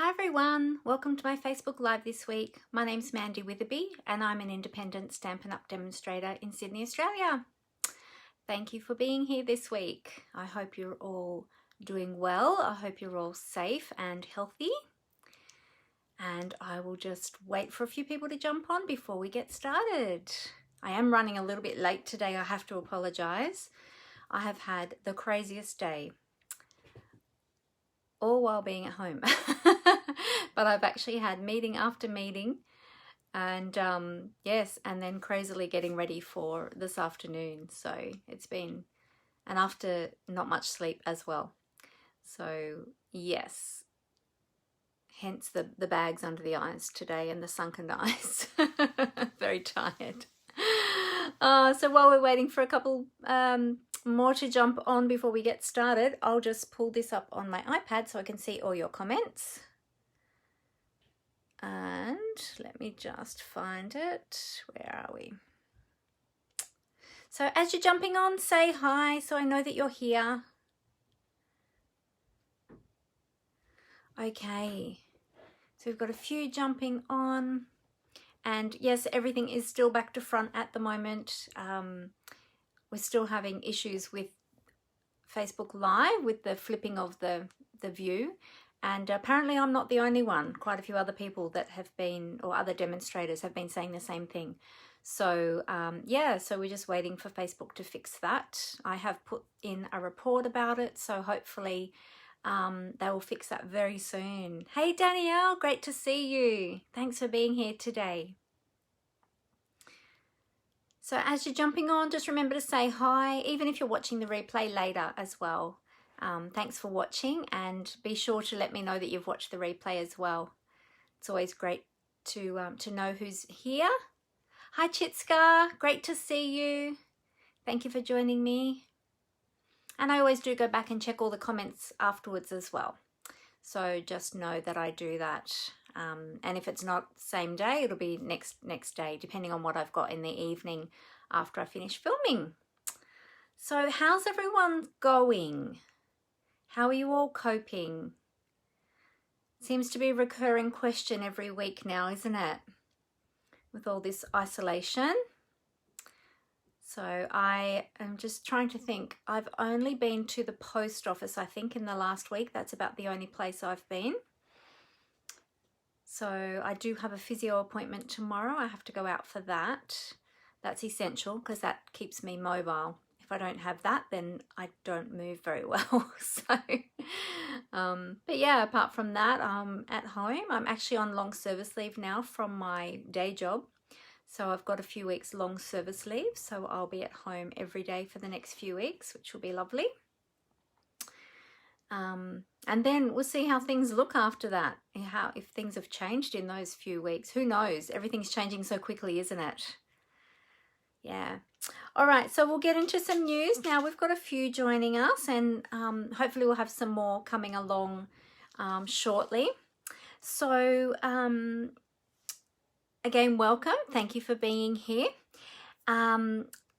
Hi everyone, welcome to my Facebook Live this week. My name's Mandy Witherby and I'm an independent Stampin' Up demonstrator in Sydney, Australia. Thank you for being here this week. I hope you're all doing well. I hope you're all safe and healthy. And I will just wait for a few people to jump on before we get started. I am running a little bit late today, I have to apologise. I have had the craziest day, all while being at home. But I've actually had meeting after meeting and yes, and then crazily getting ready for this afternoon. So it's been, and after not much sleep as well. So yes, hence the bags under the eyes today and the sunken eyes. Very tired. So while we're waiting for a couple more to jump on before we get started, I'll just pull this up on my iPad so I can see all your comments. And let me just find it. Where are we? So as you're jumping on, say hi so I know that you're here. Okay, so we've got a few jumping on. And yes, everything is still back to front at the moment. We're still having issues with Facebook Live with the flipping of the view. And apparently I'm not the only one. Quite a few other people that have been, or other demonstrators have been saying the same thing. So yeah, so we're just waiting for Facebook to fix that. I have put in a report about it, so hopefully they will fix that very soon. Hey Danielle, great to see you. Thanks for being here today. So as you're jumping on, just remember to say hi, even if you're watching the replay later as well. Thanks for watching, and be sure to let me know that you've watched the replay as well. It's always great to know who's here. Hi Chitska, great to see you. Thank you for joining me. And I always do go back and check all the comments afterwards as well. So just know that I do that. And if it's not same day, it'll be next day, depending on what I've got in the evening after I finish filming. So how's everyone going? How are you all coping? Seems to be a recurring question every week now, isn't it? With all this isolation. So I am just trying to think. I've only been to the post office, I think, in the last week. That's about the only place I've been. So I do have a physio appointment tomorrow. I have to go out for that. That's essential because that keeps me mobile. If I don't have that, then I don't move very well. So, but yeah, apart from that, I'm at home. I'm actually on long service leave now from my day job. So I've got a few weeks long service leave. So I'll be at home every day for the next few weeks, which will be lovely. And then we'll see how things look after that. If things have changed in those few weeks. Who knows? Everything's changing so quickly, isn't it? Yeah. All right, so we'll get into some news. Now we've got a few joining us, and hopefully we'll have some more coming along shortly. So again, welcome. Thank you for being here.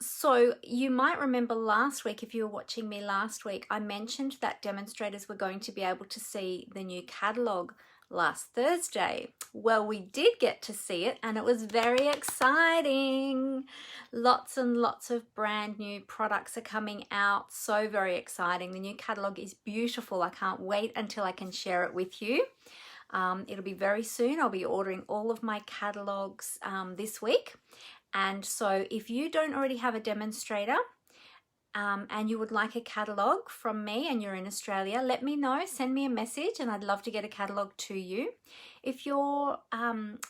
So you might remember last week, if you were watching me last week, I mentioned that demonstrators were going to be able to see the new catalogue last Thursday. Well, we did get to see it and it was very exciting. Lots and lots of brand new products are coming out. So very exciting. The new catalogue is beautiful. I can't wait until I can share it with you. It'll be very soon. I'll be ordering all of my catalogues this week. And so if you don't already have a demonstrator and you would like a catalogue from me and you're in Australia, let me know, send me a message and I'd love to get a catalogue to you. If you're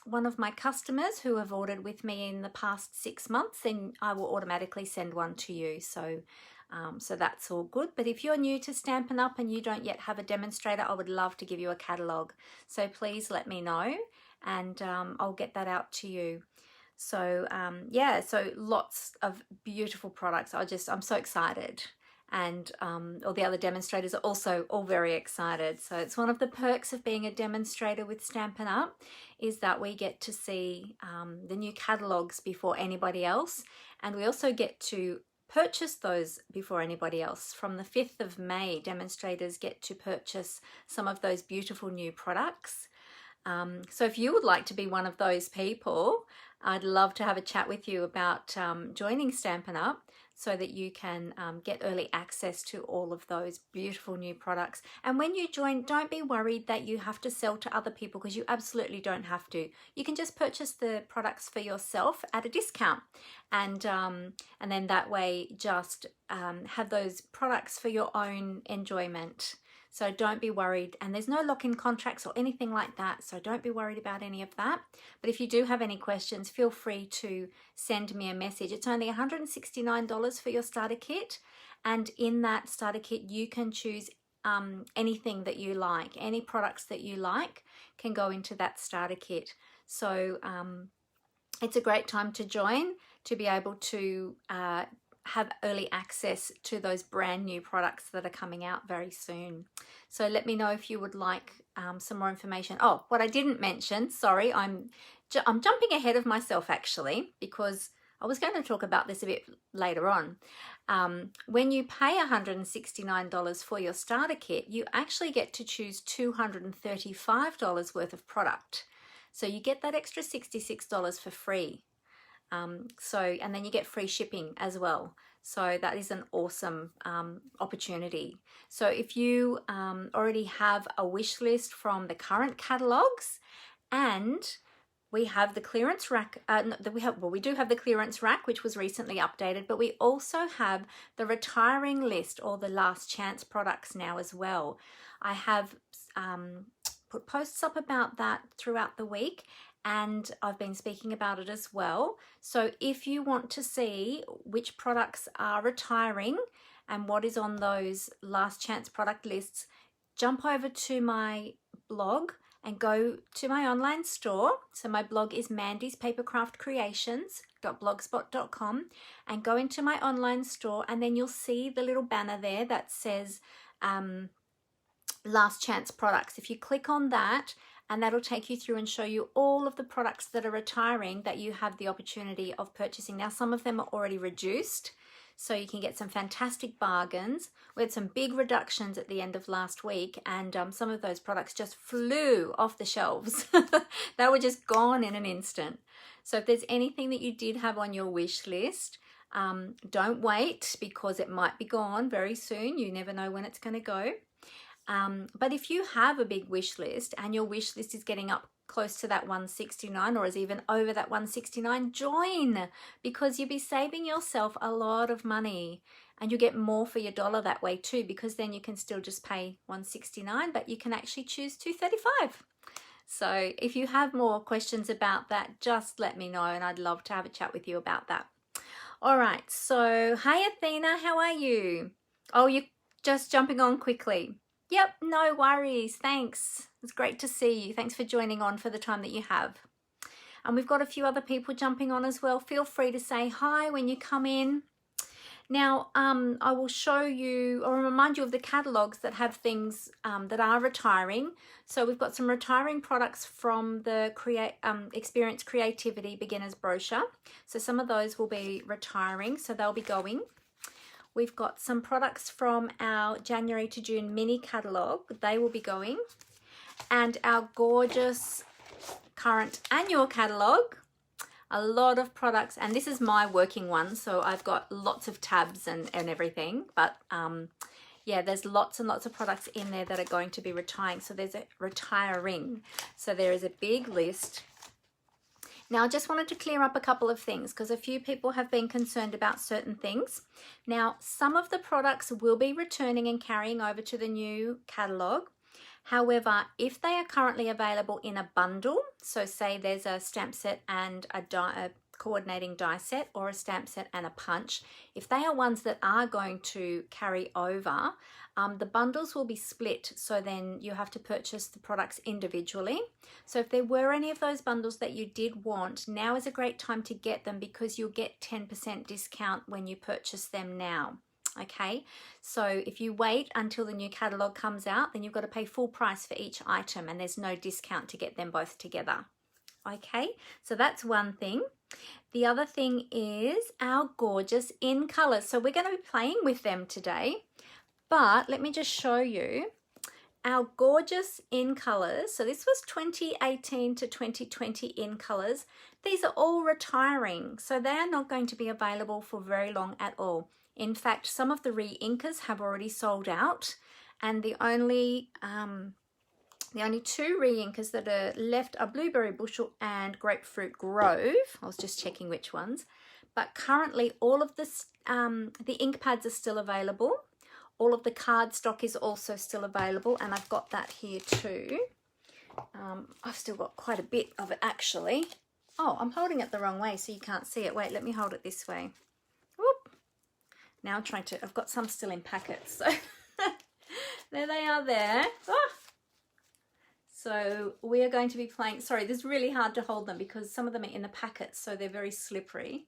one of my customers who have ordered with me in the past 6 months, then I will automatically send one to you. So that's all good. But if you're new to Stampin' Up and you don't yet have a demonstrator, I would love to give you a catalogue. So please let me know and I'll get that out to you. So yeah, so lots of beautiful products. I'm so excited, and all the other demonstrators are also all very excited. So it's one of the perks of being a demonstrator with Stampin' Up is that we get to see the new catalogues before anybody else, and we also get to purchase those before anybody else. From the 5th of May, demonstrators get to purchase some of those beautiful new products. So if you would like to be one of those people, I'd love to have a chat with you about joining Stampin' Up so that you can get early access to all of those beautiful new products. And when you join, don't be worried that you have to sell to other people, because you absolutely don't have to. You can just purchase the products for yourself at a discount, and then that way just have those products for your own enjoyment. So don't be worried, and there's no lock-in contracts or anything like that, so don't be worried about any of that. But if you do have any questions, feel free to send me a message. It's only $169 for your starter kit, and in that starter kit you can choose anything that you like. Any products that you like can go into that starter kit. So it's a great time to join, to be able to have early access to those brand new products that are coming out very soon. So let me know if you would like some more information. Oh, what I didn't mention, sorry, I'm jumping ahead of myself actually, because I was going to talk about this a bit later on. When you pay $169 for your starter kit, you actually get to choose $235 worth of product. So you get that extra $66 for free. And then you get free shipping as well. So that is an awesome opportunity. So if you already have a wish list from the current catalogs, and we have the clearance rack, we do have the clearance rack, which was recently updated, but we also have the retiring list, or the last chance products now as well. I have put posts up about that throughout the week, and I've been speaking about it as well. So if you want to see which products are retiring and what is on those last chance product lists, jump over to my blog and go to my online store. So my blog is mandyspapercraftcreations.blogspot.com, and go into my online store, and then you'll see the little banner there that says last chance products. If you click on that, and that'll take you through and show you all of the products that are retiring that you have the opportunity of purchasing. Now, some of them are already reduced, so you can get some fantastic bargains. We had some big reductions at the end of last week, and some of those products just flew off the shelves. They were just gone in an instant. So if there's anything that you did have on your wish list, don't wait, because it might be gone very soon. You never know when it's going to go. But if you have a big wish list, and your wish list is getting up close to that 169, or is even over that 169, join, because you'll be saving yourself a lot of money, and you get more for your dollar that way too, because then you can still just pay 169, but you can actually choose 235. So if you have more questions about that, just let me know, and I'd love to have a chat with you about that. All right, so hi Athena, how are you? Oh, you're just jumping on quickly. Yep, no worries, thanks. It's great to see you. Thanks for joining on for the time that you have. And we've got a few other people jumping on as well. Feel free to say hi when you come in. Now, I will show you, or remind you of the catalogs that have things that are retiring. So we've got some retiring products from the Experience Creativity Beginner's Brochure. So some of those will be retiring, so they'll be going. We've got some products from our January to June mini catalogue. They will be going. And our gorgeous current annual catalogue. A lot of products. And this is my working one. So I've got lots of tabs and everything. But yeah, there's lots and lots of products in there that are going to be retiring. So there's a retiring. So there is a big list. Now, I just wanted to clear up a couple of things, because a few people have been concerned about certain things. Now, some of the products will be returning and carrying over to the new catalogue. However, if they are currently available in a bundle, so say there's a stamp set and a coordinating die set, or a stamp set and a punch, if they are ones that are going to carry over, the bundles will be split, so then you have to purchase the products individually. So if there were any of those bundles that you did want, now is a great time to get them, because you'll get 10% discount when you purchase them now. Okay, so if you wait until the new catalogue comes out, then you've got to pay full price for each item, and there's no discount to get them both together. Okay, so that's one thing. The other thing is our gorgeous in colors. So we're going to be playing with them today, but let me just show you our gorgeous in colors. So this was 2018 to 2020 in colors. These are all retiring, so they are not going to be available for very long at all. In fact, some of the re-inkers have already sold out, and the only two re-inkers that are left are Blueberry Bushel and Grapefruit Grove. I was just checking which ones. But currently all of this, the ink pads are still available. All of the card stock is also still available, and I've got that here too. I've still got quite a bit of it actually. Oh, I'm holding it the wrong way so you can't see it. Wait, let me hold it this way. Whoop. Now I'm trying to, I've got some still in packets. So there they are there. Oh. So we are going to be playing, sorry, this is really hard to hold them because some of them are in the packets, so they're very slippery.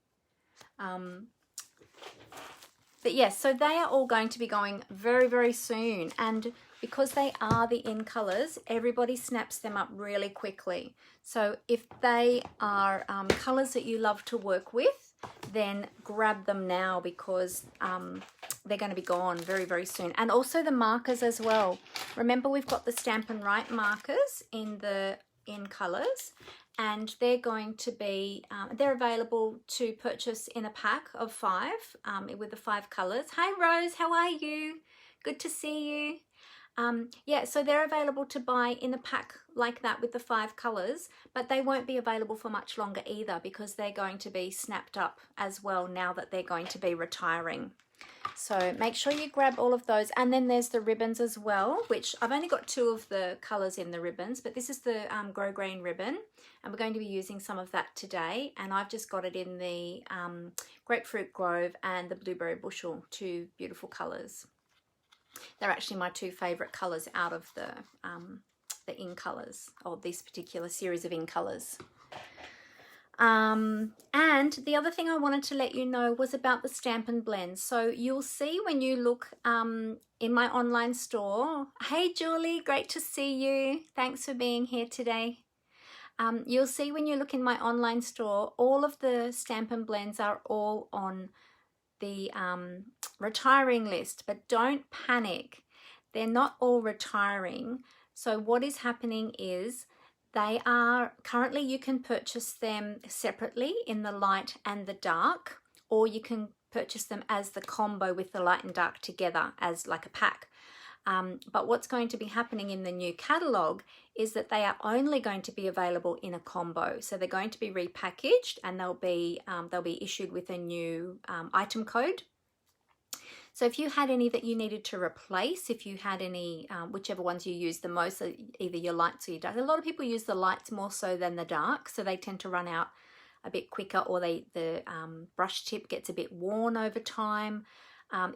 But yes, so they are all going to be going very, very soon. And because they are the in colors, everybody snaps them up really quickly. So if they are colors that you love to work with, then grab them now because they're going to be gone very, very soon. And also the markers as well. Remember, we've got the Stampin' Write markers in colors. And they're going to be, they're available to purchase in a pack of 5 with the 5 colours. Hi Rose, how are you? Good to see you. Yeah, so they're available to buy in a pack like that with the 5 colours, but they won't be available for much longer either because they're going to be snapped up as well now that they're going to be retiring. So make sure you grab all of those. And then there's the ribbons as well, which I've only got 2 of the colours in the ribbons, but this is the Grow Green ribbon, and we're going to be using some of that today. And I've just got it in the Grapefruit Grove and the Blueberry Bushel, 2 beautiful colours. They're actually my 2 favourite colours out of the in colours, or this particular series of in colours. And the other thing I wanted to let you know was about the Stampin' Blends. So you'll see when you look in my online store. Hey Julie, great to see you. Thanks for being here today. You'll see when you look in my online store, all of the Stampin' Blends are all on the retiring list, but don't panic. They're not all retiring. So what is happening is they are currently, you can purchase them separately in the light and the dark, or you can purchase them as the combo with the light and dark together as like a pack. But what's going to be happening in the new catalogue is that they are only going to be available in a combo. So they're going to be repackaged, and they'll be issued with a new item code. So if you had any that you needed to replace, if you had any, whichever ones you use the most, either your lights or your darks. A lot of people use the lights more so than the dark, so they tend to run out a bit quicker, or the brush tip gets a bit worn over time.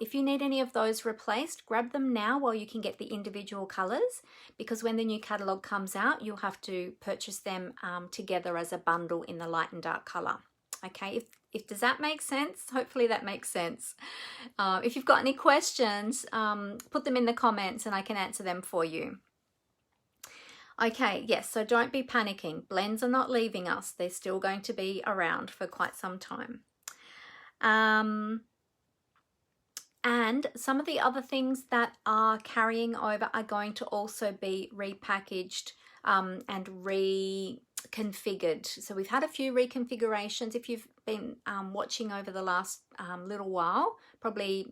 If you need any of those replaced, grab them now while you can get the individual colours, because when the new catalogue comes out, you'll have to purchase them together as a bundle in the light and dark colour. Okay, does that make sense? Hopefully that makes sense. If you've got any questions, put them in the comments and I can answer them for you. Okay, yes, so don't be panicking. Blends are not leaving us. They're still going to be around for quite some time. And some of the other things that are carrying over are going to also be repackaged and reconfigured. So we've had a few reconfigurations. If you've been watching over the last little while, probably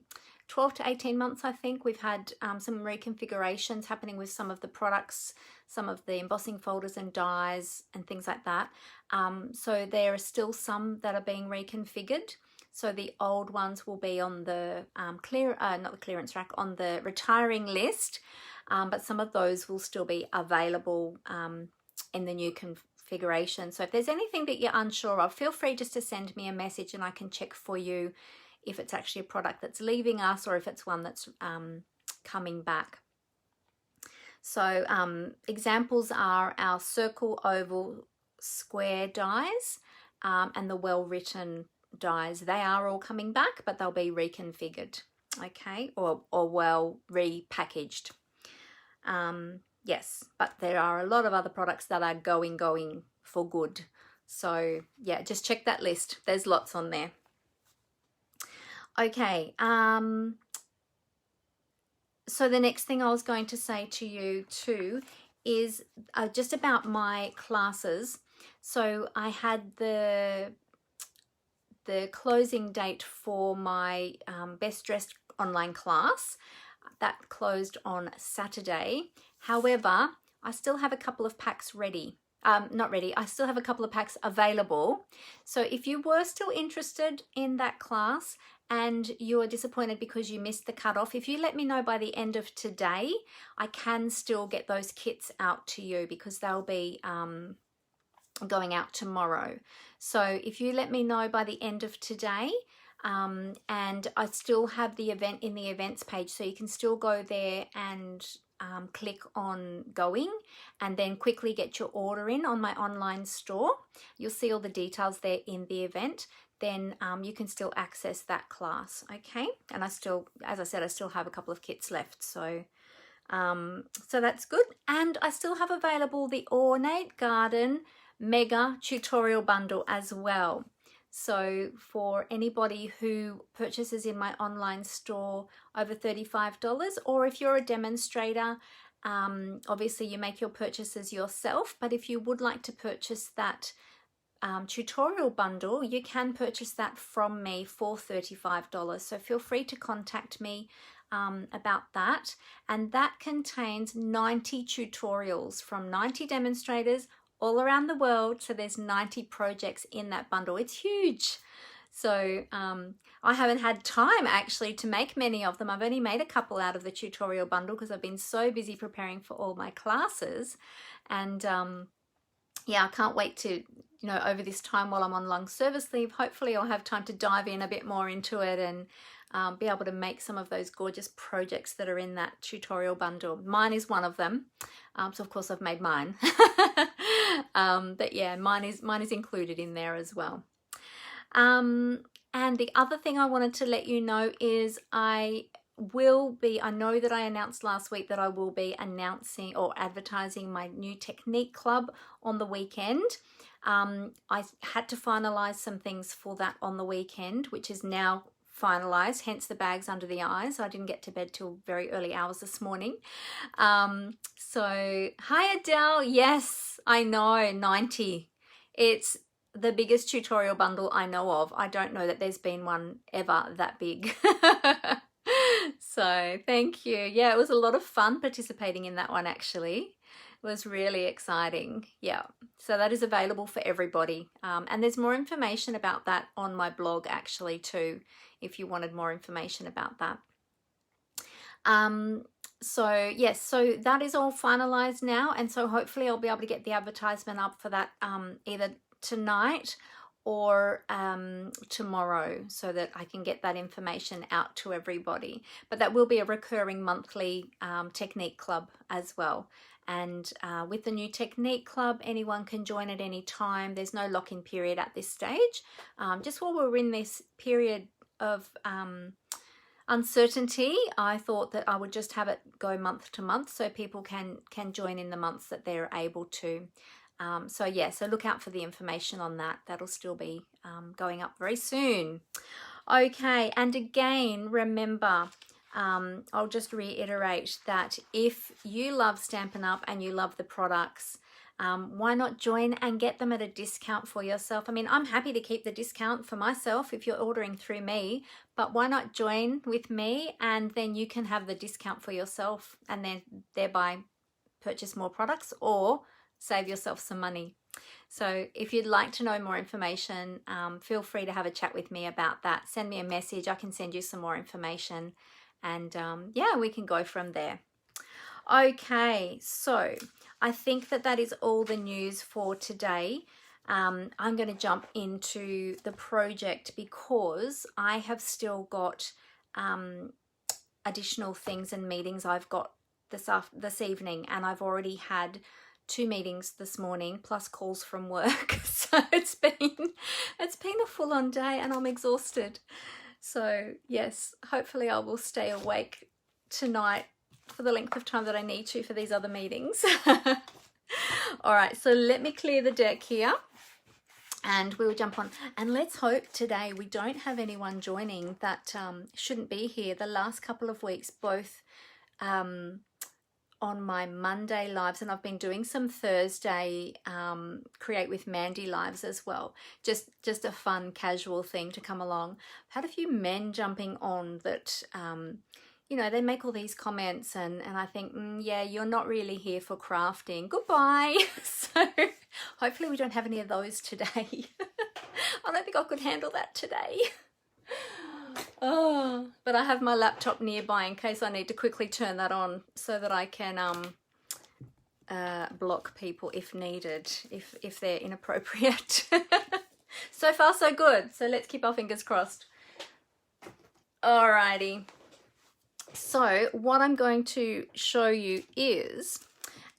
12 to 18 months, I think, we've had some reconfigurations happening with some of the products, some of the embossing folders and dies and things like that. So there are still some that are being reconfigured. So the old ones will be on the not the clearance rack, on the retiring list, but some of those will still be available in the new configuration. So if there's anything that you're unsure of, feel free just to send me a message and I can check for you if it's actually a product that's leaving us or if it's one that's coming back. So examples are our circle, oval, square dies and the well-written dies. They are all coming back, but they'll be reconfigured, okay, or well repackaged. Yes, but there are a lot of other products that are going for good. So yeah, just check that list. There's lots on there. Okay, so the next thing I was going to say to you too is just about my classes. So I had the closing date for my Best Dressed online class. That closed on Saturday. However, I still have a couple of packs ready. Not ready, I still have a couple of packs available. So if you were still interested in that class and you are disappointed because you missed the cutoff, if you let me know by the end of today, I can still get those kits out to you because they'll be going out tomorrow. So if you let me know by the end of today, and I still have the event in the events page, so you can still go there and click on going and then quickly get your order in on my online store. You'll see all the details there in the event. Then you can still access that class, okay? And I still, as I said, I still have a couple of kits left, so that's good. And I still have available the Ornate Garden Mega Tutorial Bundle as well. So for anybody who purchases in my online store over $35, or if you're a demonstrator, obviously you make your purchases yourself, but if you would like to purchase that tutorial bundle, you can purchase that from me for $35. So feel free to contact me about that. And that contains 90 tutorials from 90 demonstrators all around the world. So there's 90 projects in that bundle. It's huge. So I haven't had time actually to make many of them. I've only made a couple out of the tutorial bundle because I've been so busy preparing for all my classes. And yeah, I can't wait to, you know, over this time while I'm on long service leave, hopefully I'll have time to dive in a bit more into it and be able to make some of those gorgeous projects that are in that tutorial bundle. Mine is one of them. So of course I've made mine. But yeah, mine is included in there as well. And the other thing I wanted to let you know is I know that I announced last week that I will be announcing or advertising my new technique club on the weekend. I had to finalize some things for that on the weekend, which is now finalized, hence the bags under the eyes. I didn't get to bed till very early hours this morning. So hi Adele, yes, I know, 90. It's the biggest tutorial bundle I know of. I don't know that there's been one ever that big. So thank you. Yeah, it was a lot of fun participating in that one actually. It was really exciting. Yeah, so that is available for everybody. And there's more information about that on my blog actually too, if you wanted more information about that. So yes, so that is all finalized now. And so hopefully I'll be able to get the advertisement up for that either tonight or tomorrow so that I can get that information out to everybody. But that will be a recurring monthly technique club as well. And with the new technique club, anyone can join at any time. There's no lock-in period at this stage. Just while we're in this period of uncertainty, I thought that I would just have it go month to month so people can join in the months that they're able to. So yeah, so look out for the information on that. That'll still be going up very soon. Okay, and again, remember, I'll just reiterate that if you love Stampin' Up and you love the products, why not join and get them at a discount for yourself? I mean, I'm happy to keep the discount for myself if you're ordering through me, but why not join with me and then you can have the discount for yourself and then thereby purchase more products or save yourself some money. So if you'd like to know more information, feel free to have a chat with me about that. Send me a message. I can send you some more information and yeah, we can go from there. Okay, so I think that is all the news for today. I'm going to jump into the project because I have still got additional things and meetings I've got this evening, and I've already had 2 meetings this morning plus calls from work. So it's been a full-on day and I'm exhausted. So yes, hopefully I will stay awake tonight for the length of time that I need to for these other meetings. All right, so let me clear the deck here. and we will jump on. And let's hope today we don't have anyone joining that shouldn't be here. The last couple of weeks, both on my Monday lives, and I've been doing some Thursday Create with Mandy lives as well. Just a fun, casual thing to come along. I've had a few men jumping on that, you know, they make all these comments and I think, yeah, you're not really here for crafting. Goodbye. So hopefully we don't have any of those today. I don't think I could handle that today. Oh, but I have my laptop nearby in case I need to quickly turn that on so that I can block people if needed, if they're inappropriate. So far so good, so let's keep our fingers crossed. Alrighty, so what I'm going to show you is,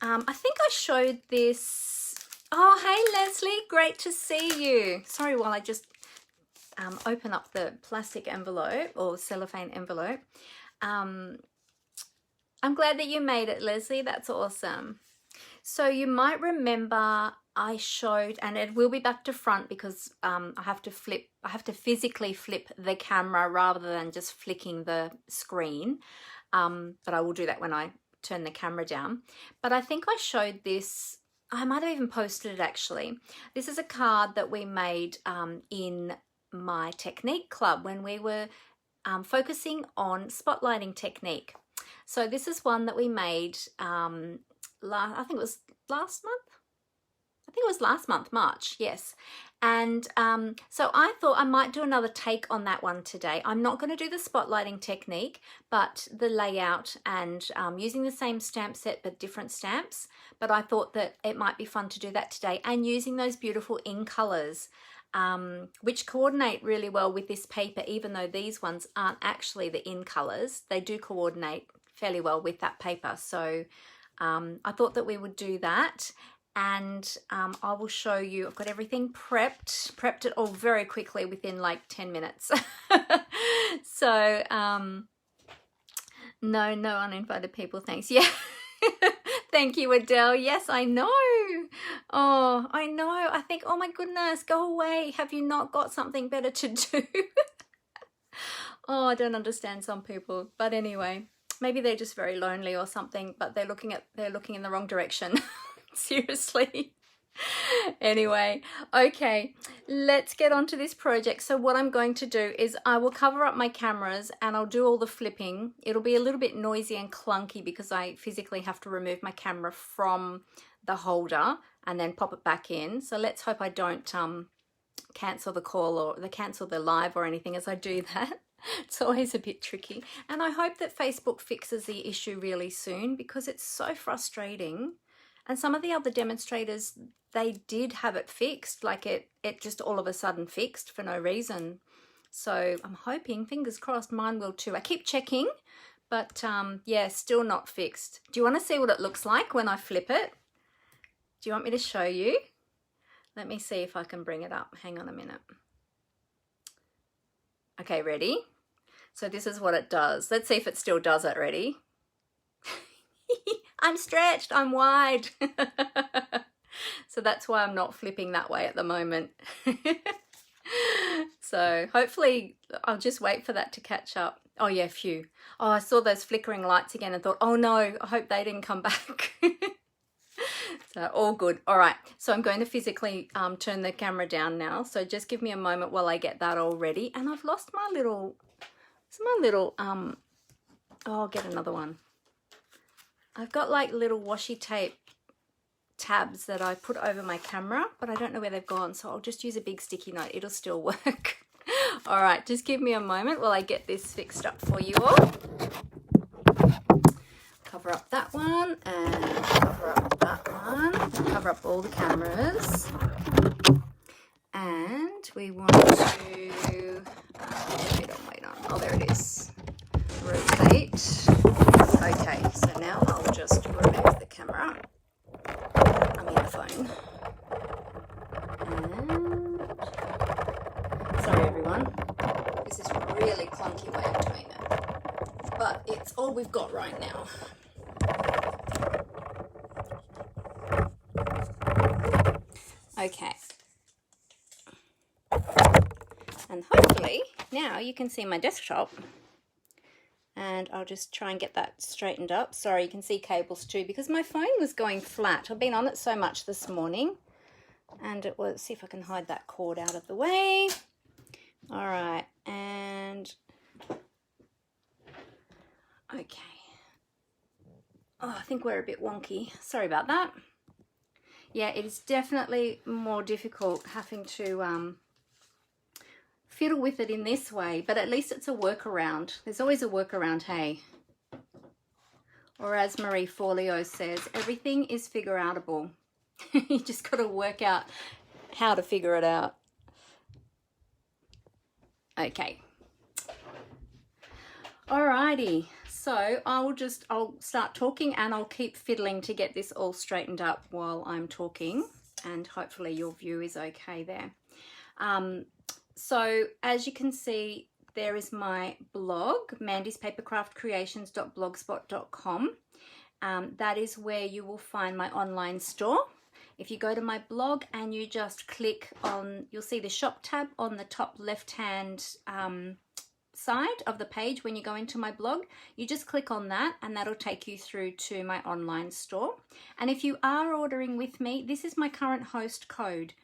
I think I showed this. Oh, hey Leslie, great to see you. Sorry, while I just open up the plastic envelope or cellophane envelope. I'm glad that you made it, Leslie. That's awesome. So you might remember I showed, and it will be back to front because I have to physically flip the camera rather than just flicking the screen. But I will do that when I turn the camera down. But I think I showed this, I might have even posted it actually. This is a card that we made in my technique club when we were focusing on spotlighting technique. So this is one that we made I think it was last month. I think it was last month, March, yes. And so I thought I might do another take on that one today. I'm not going to do the spotlighting technique, but the layout and using the same stamp set but different stamps. But I thought that it might be fun to do that today, and using those beautiful in colors, which coordinate really well with this paper, even though these ones aren't actually the in colors. They do coordinate fairly well with that paper. So I thought that we would do that, and I will show you. I've got everything prepped it all very quickly within like 10 minutes. So no uninvited people, thanks. Yeah. Thank you, Adele. Yes, I know. Oh, I know. I think, oh my goodness, go away. Have you not got something better to do? Oh, I don't understand some people. But anyway, maybe they're just very lonely or something, but they're looking in the wrong direction. Seriously. Anyway, okay, let's get on to this project. So what I'm going to do is I will cover up my cameras and I'll do all the flipping. It'll be a little bit noisy and clunky because I physically have to remove my camera from the holder and then pop it back in. So let's hope I don't cancel the call or cancel the live or anything as I do that. It's always a bit tricky. And I hope that Facebook fixes the issue really soon because it's so frustrating. And some of the other demonstrators, they did have it fixed, like it just all of a sudden fixed for no reason. So I'm hoping, fingers crossed, mine will too. I keep checking, but yeah, still not fixed. Do you want to see what it looks like when I flip it? Do you want me to show you? Let me see if I can bring it up. Hang on a minute. Okay, ready? So this is what it does. Let's see if it still does it. Ready? I'm stretched, I'm wide. So that's why I'm not flipping that way at the moment. So hopefully I'll just wait for that to catch up. Oh yeah, phew. Oh, I saw those flickering lights again and thought, oh no, I hope they didn't come back. So all good. All right, so I'm going to physically turn the camera down now. So just give me a moment while I get that all ready. And I've lost my little, oh, I'll get another one. I've got like little washi tape tabs that I put over my camera, but I don't know where they've gone, so I'll just use a big sticky note. It'll still work. All right, just give me a moment while I get this fixed up for you all. Cover up that one and cover up that one. Cover up all the cameras. And we want to, wait on. Oh, there it is. Rotate. Okay, so now I'll just remove the camera. I mean the phone. And sorry everyone, this is a really clunky way of doing it, but it's all we've got right now. Okay, And hopefully now you can see my desktop, and I'll just try and get that straightened up. Sorry, you can see cables too because my phone was going flat. I've been on it so much this morning, and it was, see if I can hide that cord out of the way. All right, and okay. Oh, I think we're a bit wonky. Sorry about that. Yeah, it is definitely more difficult having to fiddle with it in this way, but at least it's a workaround. There's always a workaround, hey? Or as Marie Forleo says, everything is figure-outable. You just got to work out how to figure it out. Okay. Alrighty. So I'll start talking and I'll keep fiddling to get this all straightened up while I'm talking, and hopefully your view is okay there. So as you can see, there is my blog, mandyspapercraftcreations.blogspot.com. That is where you will find my online store. If you go to my blog and you just click on, you'll see the shop tab on the top left-hand side of the page when you go into my blog. You just click on that and that'll take you through to my online store. And if you are ordering with me, this is my current host code.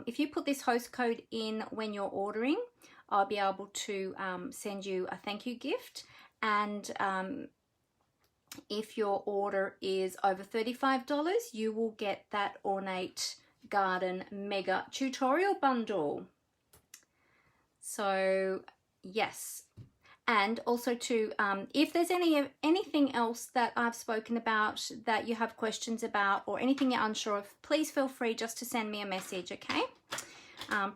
If you put this host code in when you're ordering, I'll be able to send you a thank you gift. And if your order is over $35, you will get that Ornate Garden Mega Tutorial Bundle. So yes. And also too, if there's anything else that I've spoken about that you have questions about or anything you're unsure of, please feel free just to send me a message, okay?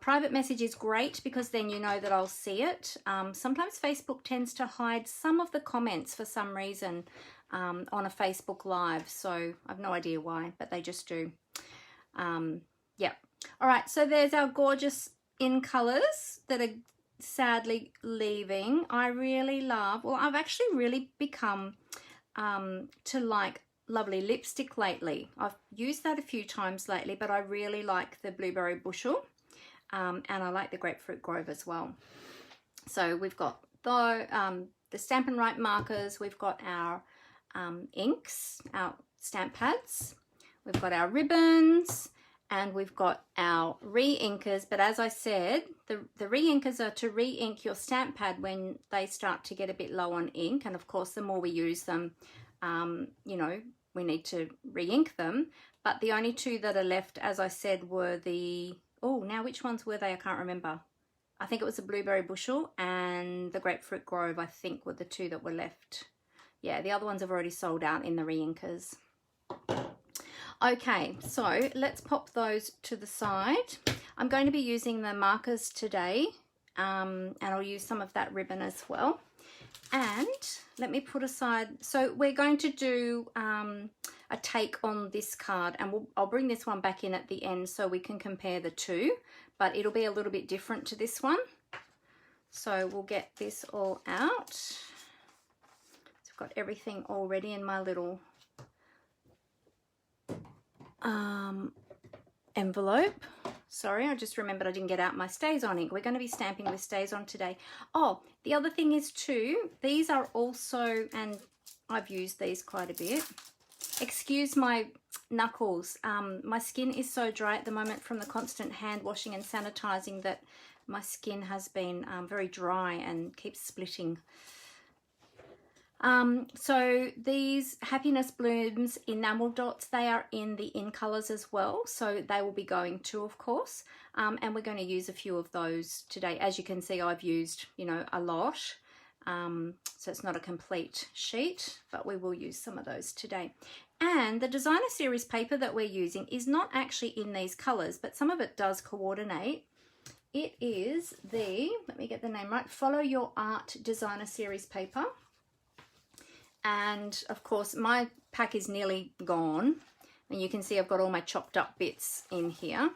Private message is great because then you know that I'll see it. Sometimes Facebook tends to hide some of the comments for some reason on a Facebook Live, so I've no idea why, but they just do. Yeah. All right, so there's our gorgeous in colors that are sadly leaving. I really love, well, I've actually really become to like lovely lipstick lately. I've used that a few times lately, but I really like the Blueberry Bushel, and I like the Grapefruit Grove as well. So we've got the Stampin' Up markers, we've got our inks, our stamp pads, we've got our ribbons, and we've got our re-inkers. But as I said, the re-inkers are to re-ink your stamp pad when they start to get a bit low on ink. And of course, the more we use them, you know, we need to re-ink them. But the only two that are left, as I said, were the, oh, now which ones were they? I can't remember. I think it was the Blueberry Bushel and the Grapefruit Grove, I think, were the two that were left. Yeah, the other ones have already sold out in the re-inkers. Okay, so let's pop those to the side. I'm going to be using the markers today, and I'll use some of that ribbon as well. And let me put aside, so we're going to do a take on this card, and I'll bring this one back in at the end so we can compare the two, but it'll be a little bit different to this one. So we'll get this all out. So I've got everything already in my little envelope. Sorry, I just remembered I didn't get out my StazOn ink. We're going to be stamping with StazOn today. Oh, the other thing is too, these are also, and I've used these quite a bit. Excuse my knuckles. My skin is so dry at the moment from the constant hand washing and sanitizing that my skin has been very dry and keeps splitting. So these Happiness Blooms enamel dots, they are in the in colors as well, so they will be going too, of course, and we're going to use a few of those today. As you can see, I've used, you know, a lot, so it's not a complete sheet, but we will use some of those today. And the designer series paper that we're using is not actually in these colors, but some of it does coordinate. It is the, let me get the name right, Follow Your Art designer series paper. And of course my pack is nearly gone, and you can see I've got all my chopped up bits in here,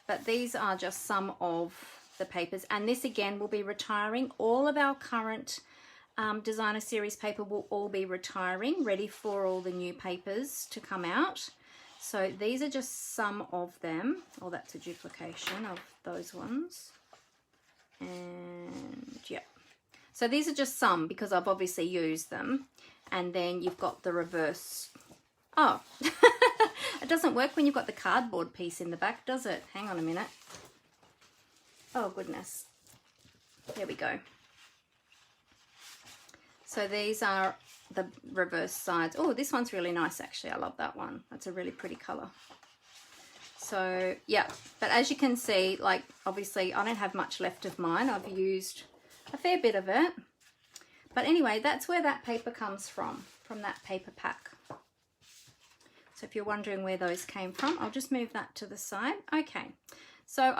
but these are just some of the papers, and this again will be retiring. All of our current designer series paper will all be retiring, ready for all the new papers to come out. So these are just some of them. Oh, that's a duplication of those ones. And yeah. So these are just some because I've obviously used them. And then you've got the reverse. Oh, it doesn't work when you've got the cardboard piece in the back, does it? Hang on a minute. Oh, goodness. There we go. So these are the reverse sides. Oh, this one's really nice, actually. I love that one. That's a really pretty color. So, yeah. But as you can see, like, obviously, I don't have much left of mine. I've used a fair bit of it. But anyway, that's where that paper comes from that paper pack. So if you're wondering where those came from, I'll just move that to the side. Okay. So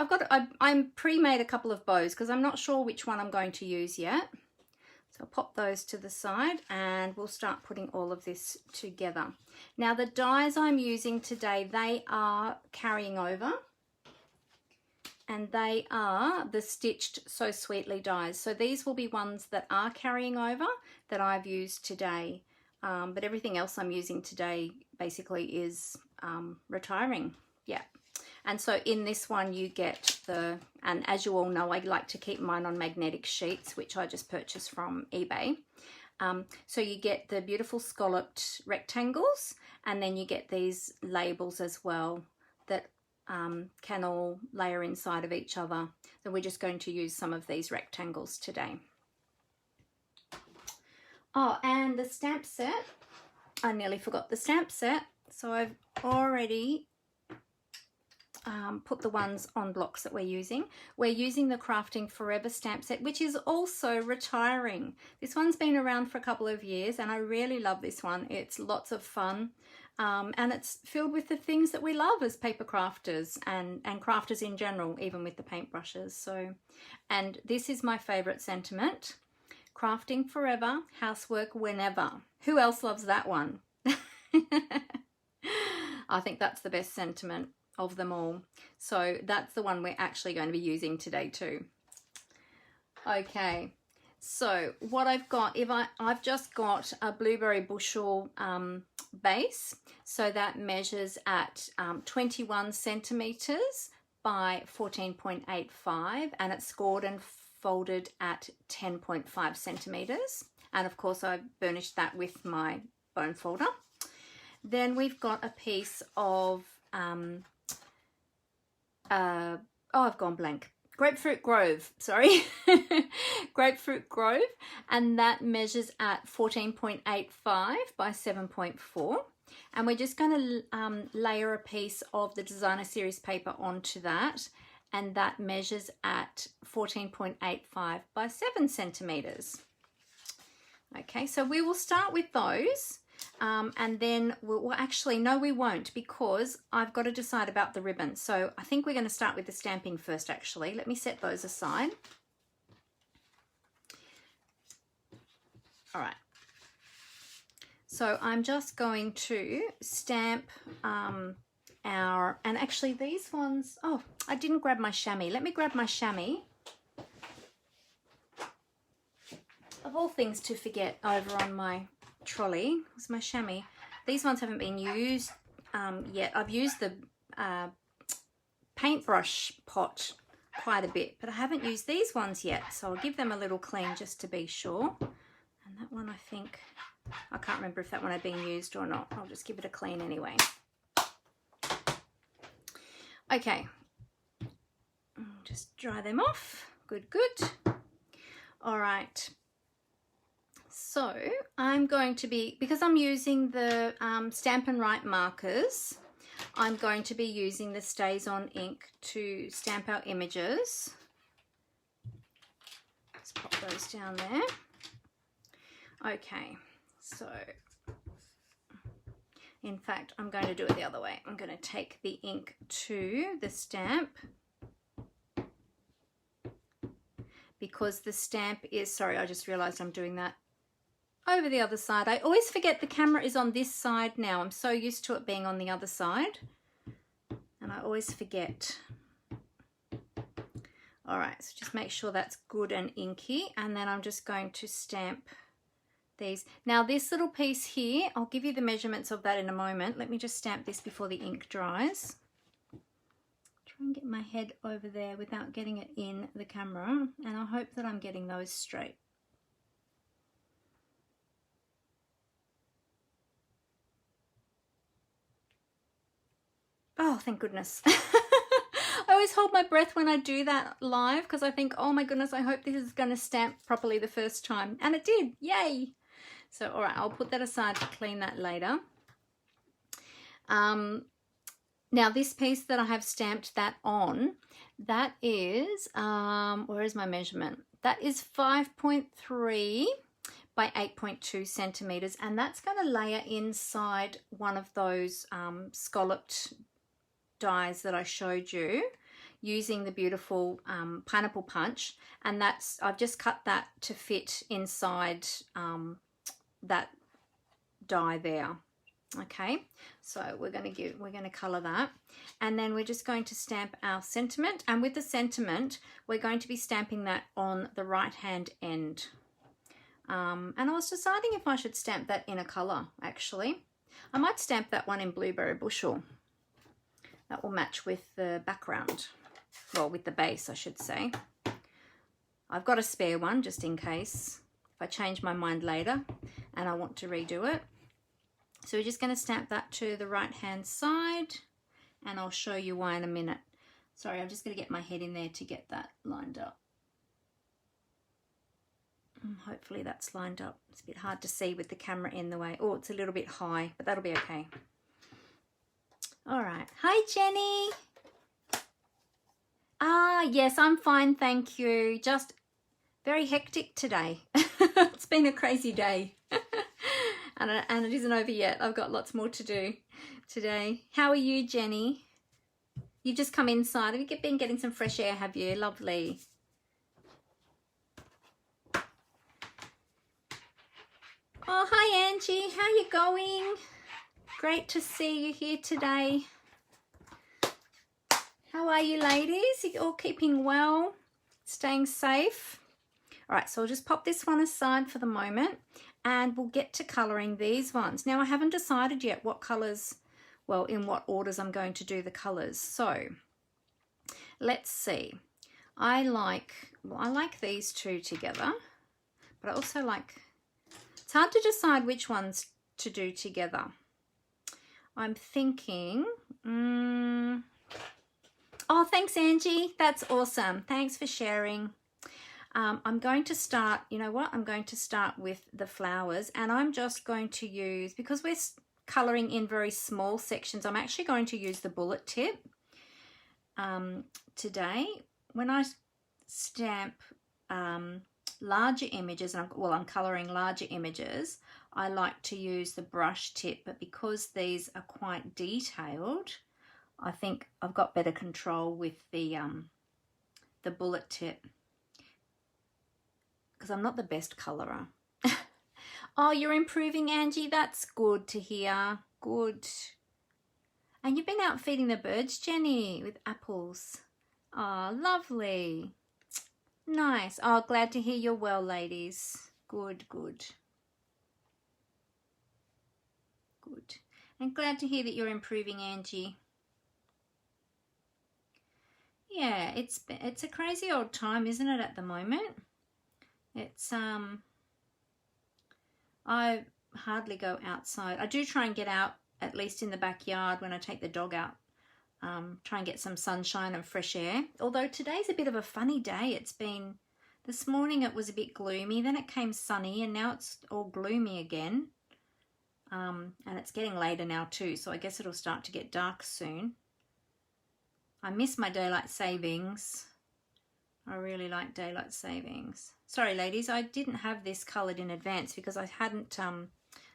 I'm pre-made a couple of bows because I'm not sure which one I'm going to use yet. So I'll pop those to the side and we'll start putting all of this together. Now the dies I'm using today, they are carrying over. And they are the Stitched So Sweetly dies. So these will be ones that are carrying over that I've used today. But everything else I'm using today basically is retiring. Yeah. And so in this one you get the, and as you all know, I like to keep mine on magnetic sheets, which I just purchased from eBay. So you get the beautiful scalloped rectangles, and then you get these labels as well that can all layer inside of each other. So we're just going to use some of these rectangles today. Oh, and the stamp set, I nearly forgot the stamp set. So I've already put the ones on blocks that we're using. We're using the Crafting Forever stamp set, which is also retiring. This one's been around for a couple of years and I really love this one. It's lots of fun. And it's filled with the things that we love as paper crafters and crafters in general, even with the paintbrushes. So, and this is my favorite sentiment: crafting forever, housework whenever. Who else loves that one? I think that's the best sentiment of them all. So that's the one we're actually going to be using today too. Okay. So what I've got, I've just got a blueberry bushel base. So that measures at 21 centimeters by 14.85, and it's scored and folded at 10.5 centimeters. And of course I burnished that with my bone folder. Then we've got a piece of, I've gone blank. Grapefruit Grove, sorry. Grapefruit Grove, and that measures at 14.85 by 7.4. And we're just going to layer a piece of the designer series paper onto that, and that measures at 14.85 by 7 centimeters. Okay, so we will start with those. And then well, actually, no, we won't, because I've got to decide about the ribbon. So I think we're going to start with the stamping first, actually. Let me set those aside. All right. So I'm just going to stamp and actually these ones, oh, I didn't grab my chamois. Let me grab my chamois. Of all things to forget over on my trolley was my chamois. These ones haven't been used yet. I've used the paintbrush pot quite a bit, but I haven't used these ones yet, so I'll give them a little clean just to be sure. And that one, I think, I can't remember if that one had been used or not. I'll just give it a clean anyway. Okay, just dry them off. Good, good. All right. So I'm going to be, because I'm using the Stampin' Write markers, I'm going to be using the Stays On ink to stamp our images. Let's pop those down there. Okay, so in fact, I'm going to do it the other way. I'm going to take the ink to the stamp, because the stamp is, sorry, I just realized I'm doing that over the other side. I always forget the camera is on this side now. I'm so used to it being on the other side, and I always forget. All right, so just make sure that's good and inky, and then I'm just going to stamp these. Now this little piece here, I'll give you the measurements of that in a moment. Let me just stamp this before the ink dries. Try and get my head over there without getting it in the camera, and I hope that I'm getting those straight. Oh, thank goodness. I always hold my breath when I do that live because I think, oh my goodness, I hope this is going to stamp properly the first time. And it did. Yay. So, all right, I'll put that aside to clean that later. Now, this piece that I have stamped that on, that is, where is my measurement? That is 5.3 by 8.2 centimeters, and that's going to layer inside one of those scalloped dies that I showed you using the beautiful pineapple punch, and that's, I've just cut that to fit inside that die there. Okay, so we're going to color that, and then we're just going to stamp our sentiment, and with the sentiment we're going to be stamping that on the right hand end. And I was deciding if I should stamp that in a color. Actually, I might stamp that one in Blueberry Bushel. That will match with the background, well, with the base I should say. I've got a spare one just in case if I change my mind later and I want to redo it. So we're just going to stamp that to the right hand side, and I'll show you why in a minute. Sorry, I'm just going to get my head in there to get that lined up. Hopefully that's lined up. It's a bit hard to see with the camera in the way. Oh, it's a little bit high, but that'll be okay. All right. Hi, Jenny. Yes, I'm fine, thank you. Just very hectic today. It's been a crazy day. And it isn't over yet. I've got lots more to do today. How are you, Jenny? You've just come inside. Have you been getting some fresh air, have you? Lovely. Oh, hi, Angie. How are you going? Great to see you here today. How are you, ladies? Are you all keeping well? Staying safe? All right, so I'll just pop this one aside for the moment, and we'll get to colouring these ones. Now, I haven't decided yet what colours, well, in what orders I'm going to do the colours. So let's see. I like these two together, but I also like, it's hard to decide which ones to do together. I'm thinking, oh, thanks, Angie. That's awesome. Thanks for sharing. I'm going to start, you know what? I'm going to start with the flowers, and I'm just going to use, because we're colouring in very small sections, I'm actually going to use the bullet tip today. When I stamp larger images, and I'm colouring larger images, I like to use the brush tip, but because these are quite detailed, I think I've got better control with the bullet tip, because I'm not the best colourer. Oh, you're improving, Angie. That's good to hear. Good. And you've been out feeding the birds, Jenny, with apples. Oh, lovely. Nice. Oh, glad to hear you're well, ladies. Good, good. Good. And glad to hear that you're improving, Angie. Yeah, it's a crazy old time, isn't it, at the moment? It's I hardly go outside. I do try and get out, at least in the backyard when I take the dog out. Try and get some sunshine and fresh air. Although today's a bit of a funny day. It's been, this morning it was a bit gloomy, then it came sunny, and now it's all gloomy again. And it's getting later now too, so I guess it'll start to get dark soon. I miss my daylight savings. I really like daylight savings. Sorry, ladies, I didn't have this coloured in advance because I hadn't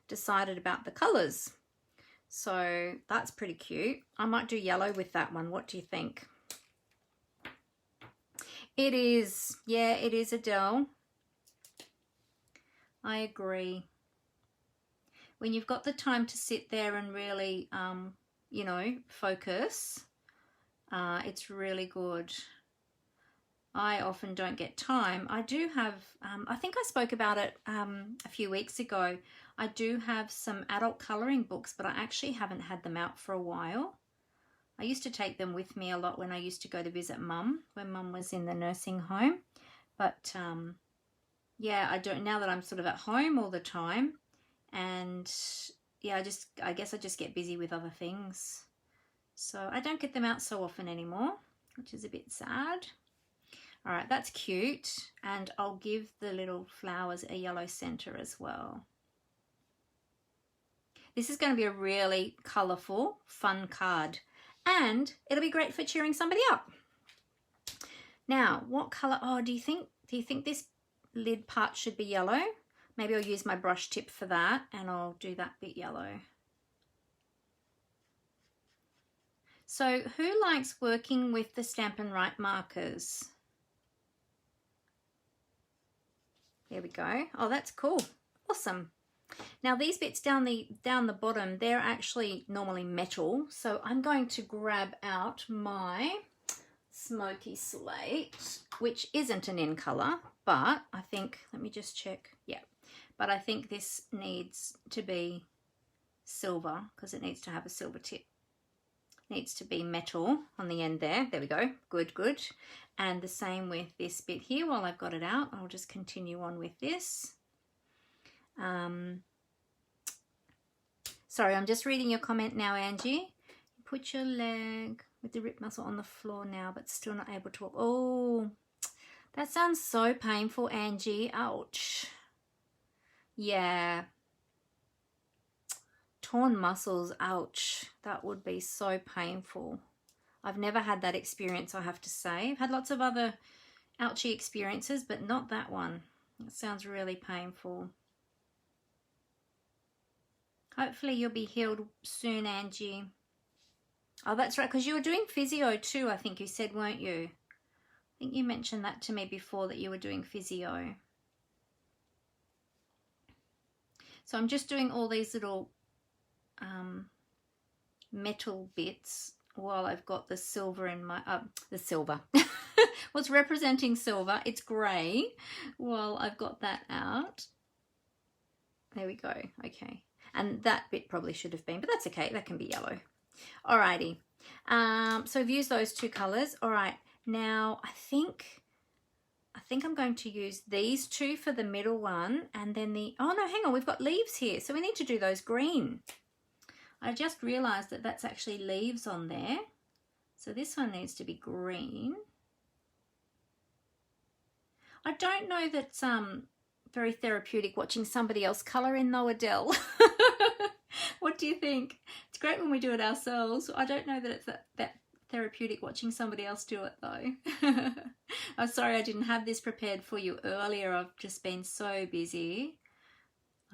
decided about the colours. So that's pretty cute. I might do yellow with that one. What do you think? It is. Yeah, it is, Adele. I agree. When you've got the time to sit there and really, you know, focus, it's really good. I often don't get time. I do have, I think I spoke about it a few weeks ago. I do have some adult colouring books, but I actually haven't had them out for a while. I used to take them with me a lot when I used to go to visit Mum, when Mum was in the nursing home. But yeah, I don't, now that I'm sort of at home all the time, and yeah, I guess I just get busy with other things. So I don't get them out so often anymore, which is a bit sad. All right, that's cute. And I'll give the little flowers a yellow center as well. This is going to be a really colourful, fun card. And it'll be great for cheering somebody up. Now, what colour? Oh, do you think this lid part should be yellow? Maybe I'll use my brush tip for that, and I'll do that bit yellow. So who likes working with the Stampin' Up markers? There we go. Oh, that's cool. Awesome. Now these bits down the bottom, they're actually normally metal. So I'm going to grab out my Smoky Slate, which isn't an in color, but I think, let me just check. Yeah, but I think this needs to be silver because it needs to have a silver tip. Needs to be metal on the end there. There we go. Good, good. And the same with this bit here. While I've got it out, I'll just continue on with this. Sorry, I'm just reading your comment now, Angie. Put your leg with the rib muscle on the floor now, but still not able to walk. Oh, that sounds so painful, Angie. Ouch. Yeah. Torn muscles, ouch. That would be so painful. I've never had that experience, I have to say. I've had lots of other ouchy experiences, but not that one. It sounds really painful. Hopefully you'll be healed soon, Angie. Oh, that's right, because you were doing physio too, I think you said, weren't you? I think you mentioned that to me before, that you were doing physio. So I'm just doing all these little metal bits while I've got the silver in my, the silver. What's representing silver? It's grey. While I've got that out. There we go. Okay. And that bit probably should have been, but that's okay. That can be yellow. Alrighty. So I've used those two colours. All right. Now I think I'm going to use these two for the middle one, and then oh no, hang on, we've got leaves here. So we need to do those green. I just realised that that's actually leaves on there. So this one needs to be green. I don't know that's very therapeutic watching somebody else colour in though, Adele. What do you think? It's great when we do it ourselves. I don't know that it's that therapeutic watching somebody else do it though. I'm sorry I didn't have this prepared for you earlier. I've just been so busy.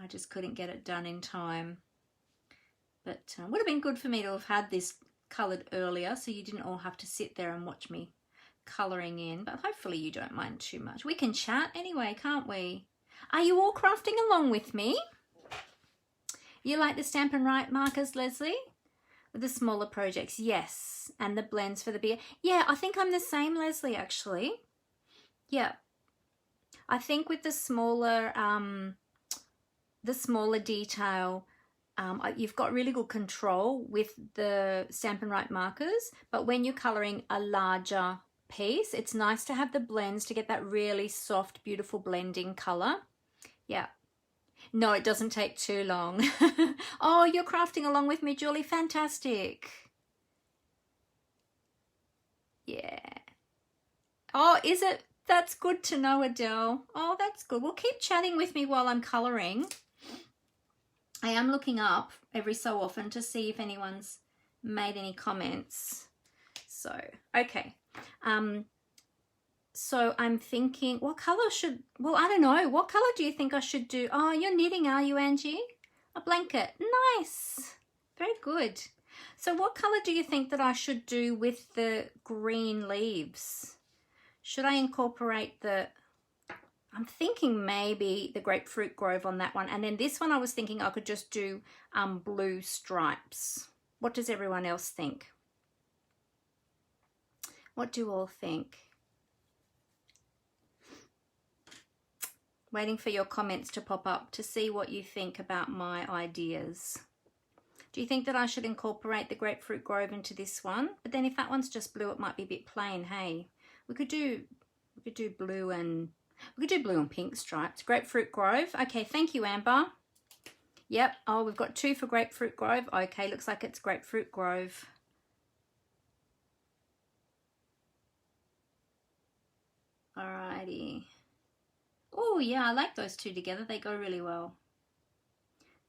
I just couldn't get it done in time. But would have been good for me to have had this coloured earlier so you didn't all have to sit there and watch me colouring in. But hopefully you don't mind too much. We can chat anyway, can't we? Are you all crafting along with me? You like the Stampin' Up markers, Leslie? With the smaller projects, yes. And the blends for the bigger. Yeah, I think I'm the same, Leslie, actually. Yeah. I think with the smaller detail, you've got really good control with the Stampin' Up markers, but when you're colouring a larger piece, it's nice to have the blends to get that really soft, beautiful blending colour. Yeah. No, it doesn't take too long. Oh, you're crafting along with me, Julie. Fantastic. Yeah. Oh, is it? That's good to know, Adele. Oh, that's good. Well, keep chatting with me while I'm colouring. I am looking up every so often to see if anyone's made any comments. So, okay. So I'm thinking, what colour should, well, I don't know. What colour do you think I should do? Oh, you're knitting, are you, Angie? A blanket. Nice. Very good. So what colour do you think that I should do with the green leaves? Should I incorporate I'm thinking maybe the Grapefruit Grove on that one. And then this one I was thinking I could just do blue stripes. What does everyone else think? What do you all think? Waiting for your comments to pop up to see what you think about my ideas. Do you think that I should incorporate the Grapefruit Grove into this one? But then if that one's just blue, it might be a bit plain. Hey, we could do blue and pink stripes. Grapefruit Grove. Okay, thank you, Amber. Yep. Oh, we've got 2 for Grapefruit Grove. Okay, looks like it's Grapefruit Grove. Alrighty. Oh yeah, I like those 2 together. They go really well.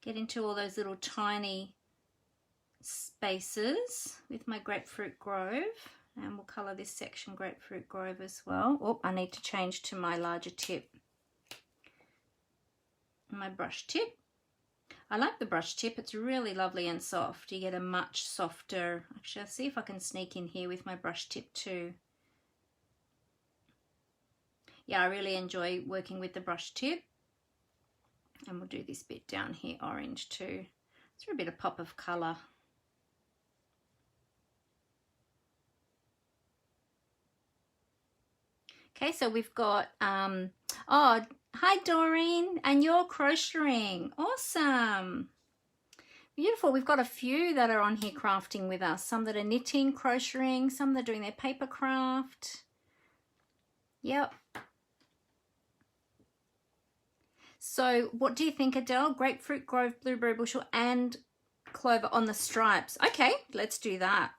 Get into all those little tiny spaces with my Grapefruit Grove, and we'll colour this section Grapefruit Grove as well. Oh, I need to change to my larger tip, my brush tip. I like the brush tip, it's really lovely and soft. You get a much softer, actually I'll see if I can sneak in here with my brush tip too. Yeah, I really enjoy working with the brush tip. And we'll do this bit down here orange too. It's for a bit of pop of colour. Okay, so we've got, oh, hi Doreen, and you're crocheting. Awesome. Beautiful. We've got a few that are on here crafting with us. Some that are knitting, crocheting, some that are doing their paper craft. Yep. So what do you think, Adele? Grapefruit Grove, Blueberry Bushel and Clover on the stripes. Okay, let's do that.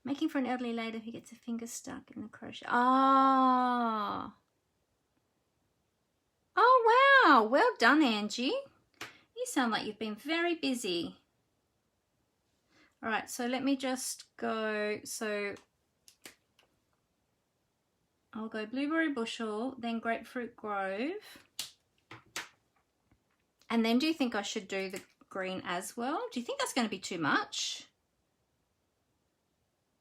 Making for an elderly lady who gets a finger stuck in the crochet. Oh. Oh, wow. Well done, Angie. You sound like you've been very busy. All right, so let me just go. So I'll go Blueberry Bushel, then Grapefruit Grove. And then do you think I should do the green as well? Do you think that's going to be too much?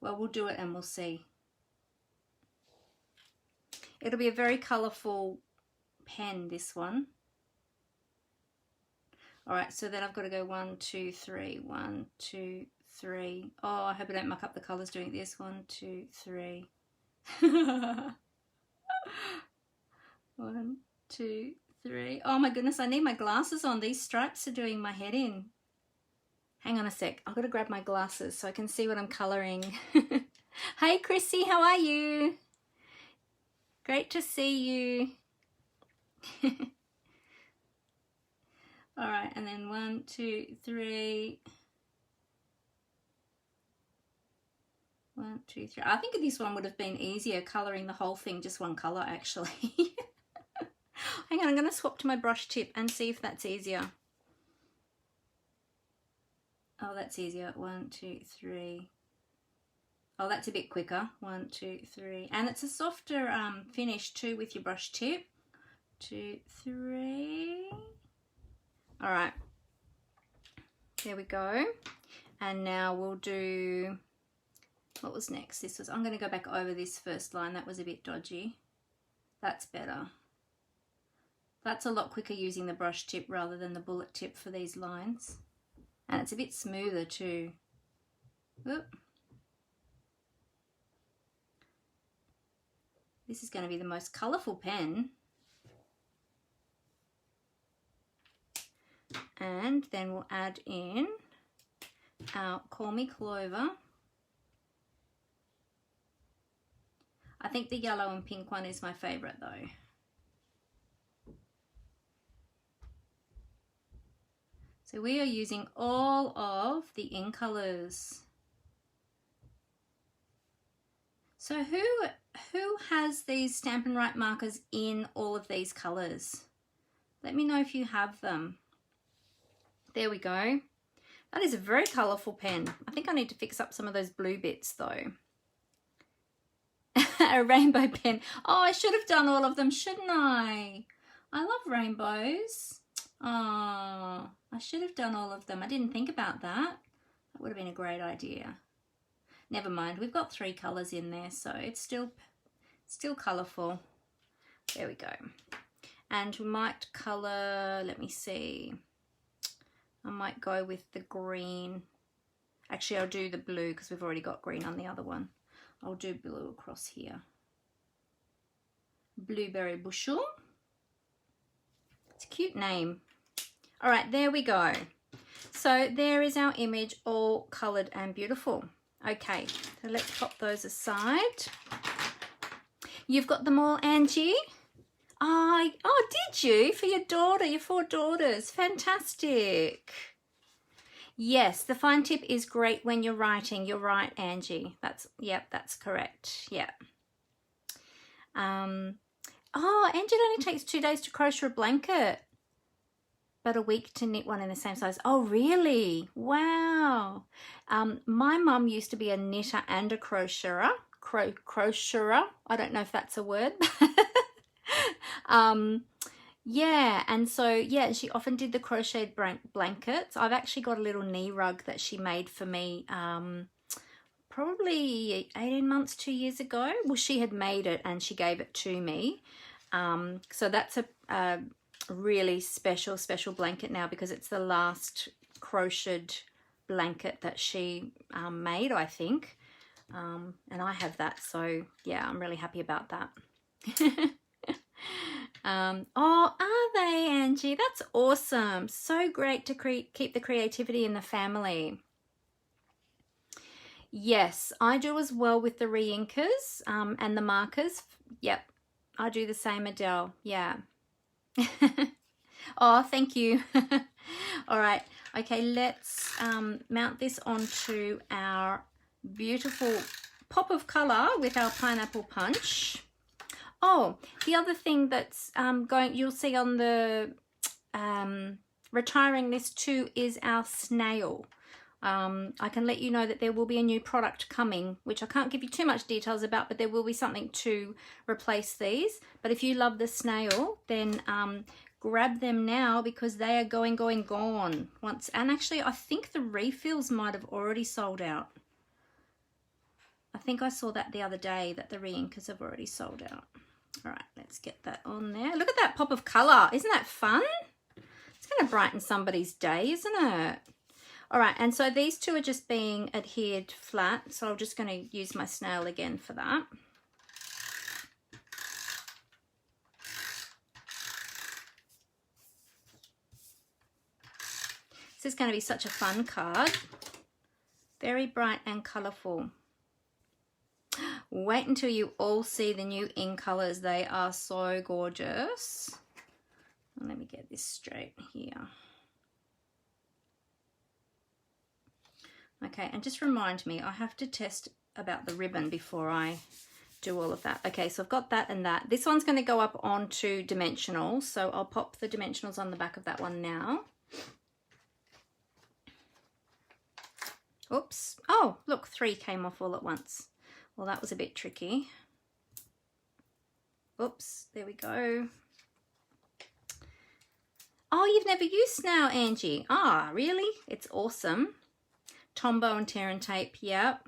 Well, we'll do it and we'll see. It'll be a very colourful pen, this one. All right, so then I've got to go 1, 2, 3, 1, 2, 3. Oh, I hope I don't muck up the colours doing this. 1, 2, 3. 1, 2, 3. Oh my goodness, I need my glasses on. These stripes are doing my head in. Hang on a sec. I've got to grab my glasses so I can see what I'm colouring. Hey Chrissy, how are you? Great to see you. All right, and then 1, 2, 3. 1, 2, 3. I think this one would have been easier colouring the whole thing, just one colour actually. Hang on, I'm going to swap to my brush tip and see if that's easier. Oh, that's easier. 1, 2, 3. Oh, that's a bit quicker. 1, 2, 3. And it's a softer finish too with your brush tip. 2, 3. All right. There we go. And now we'll do, what was next? This was, I'm going to go back over this first line. That was a bit dodgy. That's better. That's a lot quicker using the brush tip rather than the bullet tip for these lines. And it's a bit smoother too. Whoop. This is going to be the most colourful pen. And then we'll add in our Call Me Clover. I think the yellow and pink one is my favourite though. So we are using all of the in colours. So who has these Stampin' Up markers in all of these colours? Let me know if you have them. There we go. That is a very colourful pen. I think I need to fix up some of those blue bits though. A rainbow pen. Oh, I should have done all of them, shouldn't I? I love rainbows. Oh, I should have done all of them. I didn't think about that. That would have been a great idea. Never mind, we've got 3 colours in there, so it's still colourful. There we go. And we might colour, let me see. I might go with the green. Actually, I'll do the blue because we've already got green on the other one. I'll do blue across here. Blueberry Bushel. It's a cute name. All right, there we go. So there is our image, all coloured and beautiful. Okay, so let's pop those aside. You've got them all, Angie? Oh, did you? For your daughter, your 4 daughters. Fantastic. Yes, the fine tip is great when you're writing. You're right, Angie. That's correct. Yeah. Oh, Angie, it only takes 2 days to crochet a blanket, but a week to knit one in the same size. Oh, really? Wow. My mum used to be a knitter and a crocheter. Crocheter. I don't know if that's a word. Yeah, and so, yeah, she often did the crocheted blankets. I've actually got a little knee rug that she made for me probably 18 months, 2 years ago. Well, she had made it and she gave it to me. So that's a really special blanket now, because it's the last crocheted blanket that she made, I think. And I have that, so yeah, I'm really happy about that. Oh, are they, Angie? That's awesome. So great to keep the creativity in the family. Yes, I do as well with the re-inkers and the markers. Yep, I do the same, Adele. Yeah. Oh, thank you. All right. Okay, let's mount this onto our beautiful pop of colour with our pineapple punch. Oh, the other thing that's you'll see on the retiring list too is our snail. I can let you know that there will be a new product coming, which I can't give you too much details about, but there will be something to replace these. But if you love the snail, then grab them now, because they are gone once. And actually, I think the refills might have already sold out. I think I saw that the other day, that the re-inkers have already sold out. All right, let's get that on there. Look at that pop of colour. Isn't that fun? It's going to brighten somebody's day, isn't it? All right, and so these two are just being adhered flat, so I'm just going to use my snail again for that. This is going to be such a fun card. Very bright and colourful. Wait until you all see the new ink colours. They are so gorgeous. Let me get this straight here. Okay, and just remind me, I have to test about the ribbon before I do all of that. Okay, so I've got that and that. This one's going to go up onto dimensional, so I'll pop the dimensionals on the back of that one now. Oops. Oh, look, 3 came off all at once. Well, that was a bit tricky. Oops, there we go. Oh, you've never used Snail, Angie? Ah, really? It's awesome. Tombow and tear and tape, yep.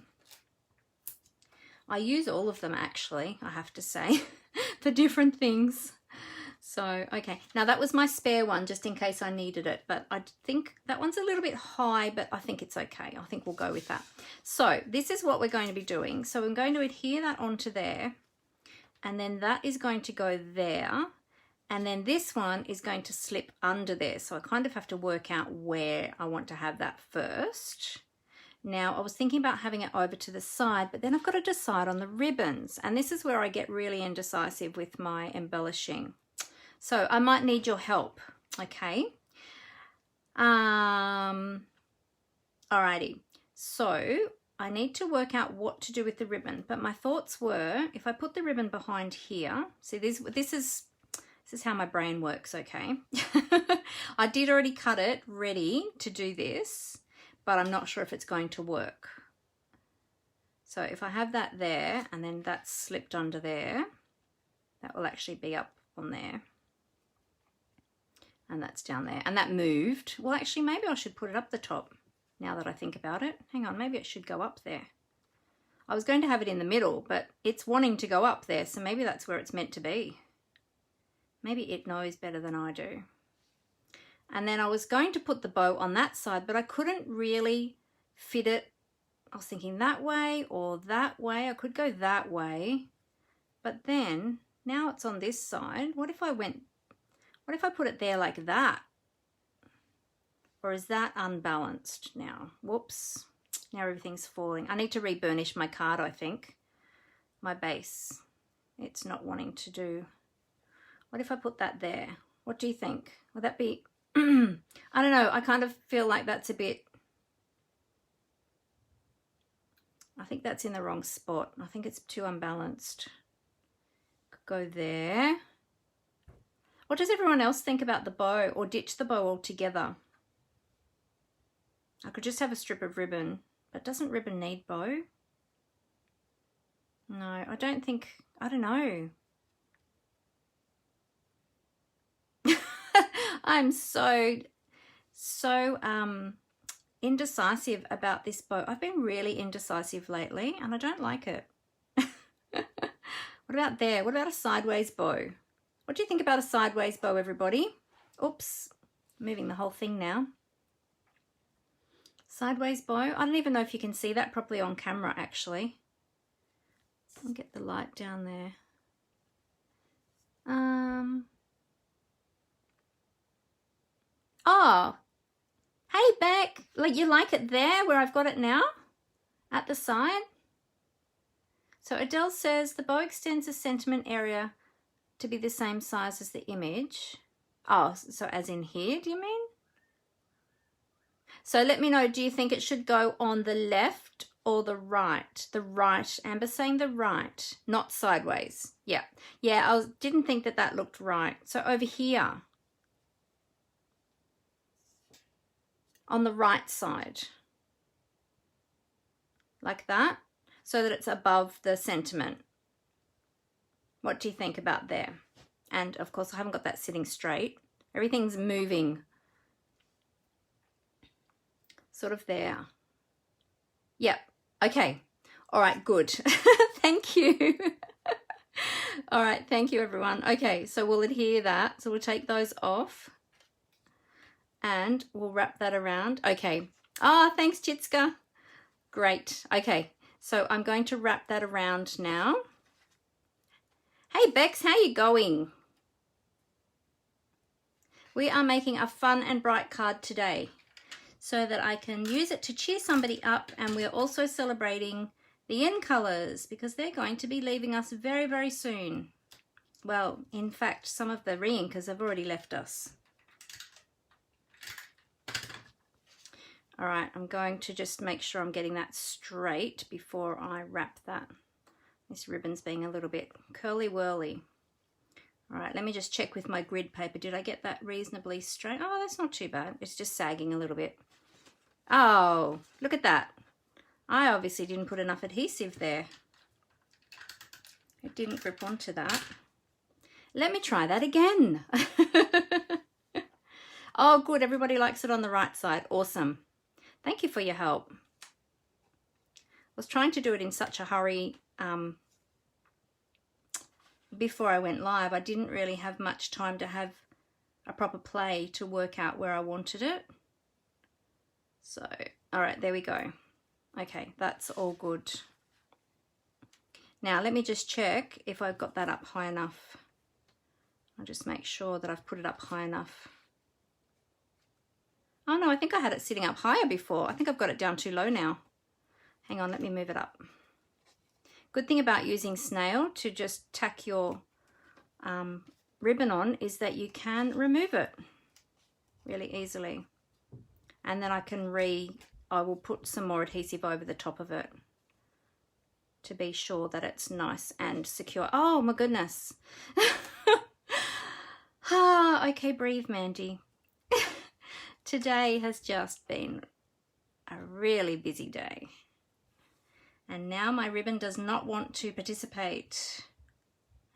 I use all of them, actually, I have to say, for different things. So, okay. Now, that was my spare one, just in case I needed it. But I think that one's a little bit high, but I think it's okay. I think we'll go with that. So, this is what we're going to be doing. So, I'm going to adhere that onto there. And then that is going to go there. And then this one is going to slip under there. So, I kind of have to work out where I want to have that first. Now, I was thinking about having it over to the side, but then I've got to decide on the ribbons. And this is where I get really indecisive with my embellishing. So I might need your help, okay? Alrighty. So I need to work out what to do with the ribbon. But my thoughts were, if I put the ribbon behind here, see this is how my brain works, okay? I did already cut it ready to do this, but I'm not sure if it's going to work. So if I have that there and then that's slipped under there, that will actually be up on there. And that's down there. And that moved. Well, actually, maybe I should put it up the top now that I think about it. Hang on, maybe it should go up there. I was going to have it in the middle, but it's wanting to go up there, so maybe that's where it's meant to be. Maybe it knows better than I do. And then I was going to put the bow on that side, but I couldn't really fit it. I was thinking that way or that way. I could go that way. But then, now it's on this side. What if I went What if I put it there like that? Or is that unbalanced now? Whoops. Now everything's falling. I need to re-burnish my card, I think. My base. It's not wanting to do. What if I put that there? What do you think? Would that be... I don't know. I kind of feel like that's a bit... I think that's in the wrong spot. I think it's too unbalanced. Could go there. What does everyone else think about the bow? Or ditch the bow altogether? I could just have a strip of ribbon. But doesn't ribbon need bow? No, I don't think... I don't know. I'm so indecisive about this bow. I've been really indecisive lately and I don't like it. What about there? What about a sideways bow? What do you think about a sideways bow, everybody? Oops, moving the whole thing now. Sideways bow. I don't even know if you can see that properly on camera, actually. I'll get the light down there. Oh, hey, Beck. Like, you like it there where I've got it now? At the side? So Adele says the bow extends the sentiment area to be the same size as the image. Oh, so as in here, do you mean? So let me know, do you think it should go on the left or the right? The right. Amber's saying the right, not sideways. Yeah. Yeah, I didn't think that that looked right. So over here, on the right side, like that, so that it's above the sentiment. What do you think about there? And of course, I haven't got that sitting straight. Everything's moving. Sort of there. Yep. Okay. All right, good. Thank you. All right, thank you, everyone. Okay, so we'll adhere that. So we'll take those off and we'll wrap that around. Okay. Oh, thanks, Chitska. Great. Okay, so I'm going to wrap that around now. Hey, Bex, how you going? We are making a fun and bright card today so that I can use it to cheer somebody up, and we're also celebrating the end colours because they're going to be leaving us very, very soon. Well, in fact, some of the re-inkers have already left us. All right, I'm going to just make sure I'm getting that straight before I wrap that. This ribbon's being a little bit curly-whirly. All right, let me just check with my grid paper. Did I get that reasonably straight? Oh, that's not too bad. It's just sagging a little bit. Oh, look at that. I obviously didn't put enough adhesive there. It didn't grip onto that. Let me try that again. Oh, good. Everybody likes it on the right side. Awesome. Thank you for your help. I was trying to do it in such a hurry before I went live. I didn't really have much time to have a proper play to work out where I wanted it. So, all right, there we go. Okay, that's all good. Now, let me just check if I've got that up high enough. I'll just make sure that I've put it up high enough. Oh no, I think I had it sitting up higher before. I think I've got it down too low now. Hang on, let me move it up. Good thing about using snail to just tack your ribbon on is that you can remove it really easily. And then I will put some more adhesive over the top of it to be sure that it's nice and secure. Oh my goodness. Okay, breathe, Mandy. Today has just been a really busy day. And now my ribbon does not want to participate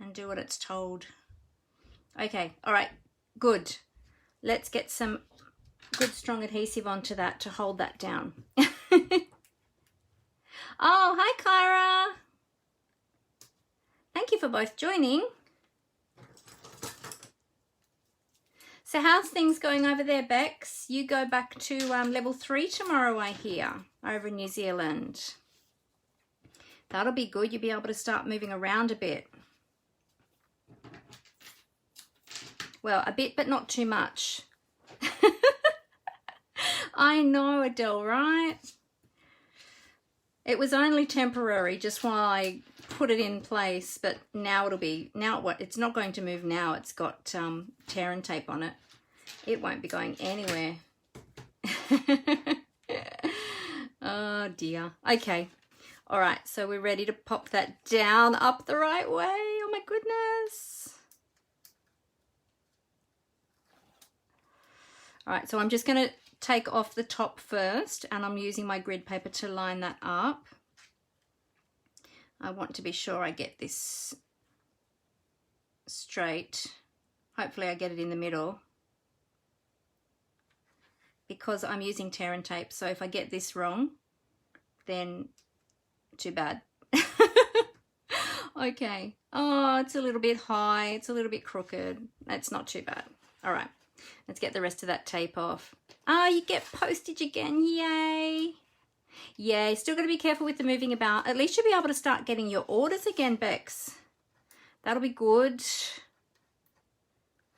and do what it's told. Okay, all right, good. Let's get some good strong adhesive onto that to hold that down. Oh, hi, Kyra. Thank you for both joining. So how's things going over there, Bex? You go back to level 3 tomorrow, I hear, over in New Zealand. That'll be good. You'll be able to start moving around a bit. Well, a bit, but not too much. I know, Adele, right? It was only temporary just while I put it in place, but now it's not going to move now. It's got tear and tape on it. It won't be going anywhere. Oh dear. Okay. All right, so we're ready to pop that down up the right way. Oh my goodness. All right, so I'm just going to take off the top first, and I'm using my grid paper to line that up. I want to be sure I get this straight. Hopefully I get it in the middle, because I'm using tear and tape, so if I get this wrong, then too bad. Okay. Oh, it's a little bit high. It's a little bit crooked. It's not too bad. All right. Let's get the rest of that tape off. Oh, you get postage again. Yay. Yay. Still got to be careful with the moving about. At least you'll be able to start getting your orders again, Bex. That'll be good.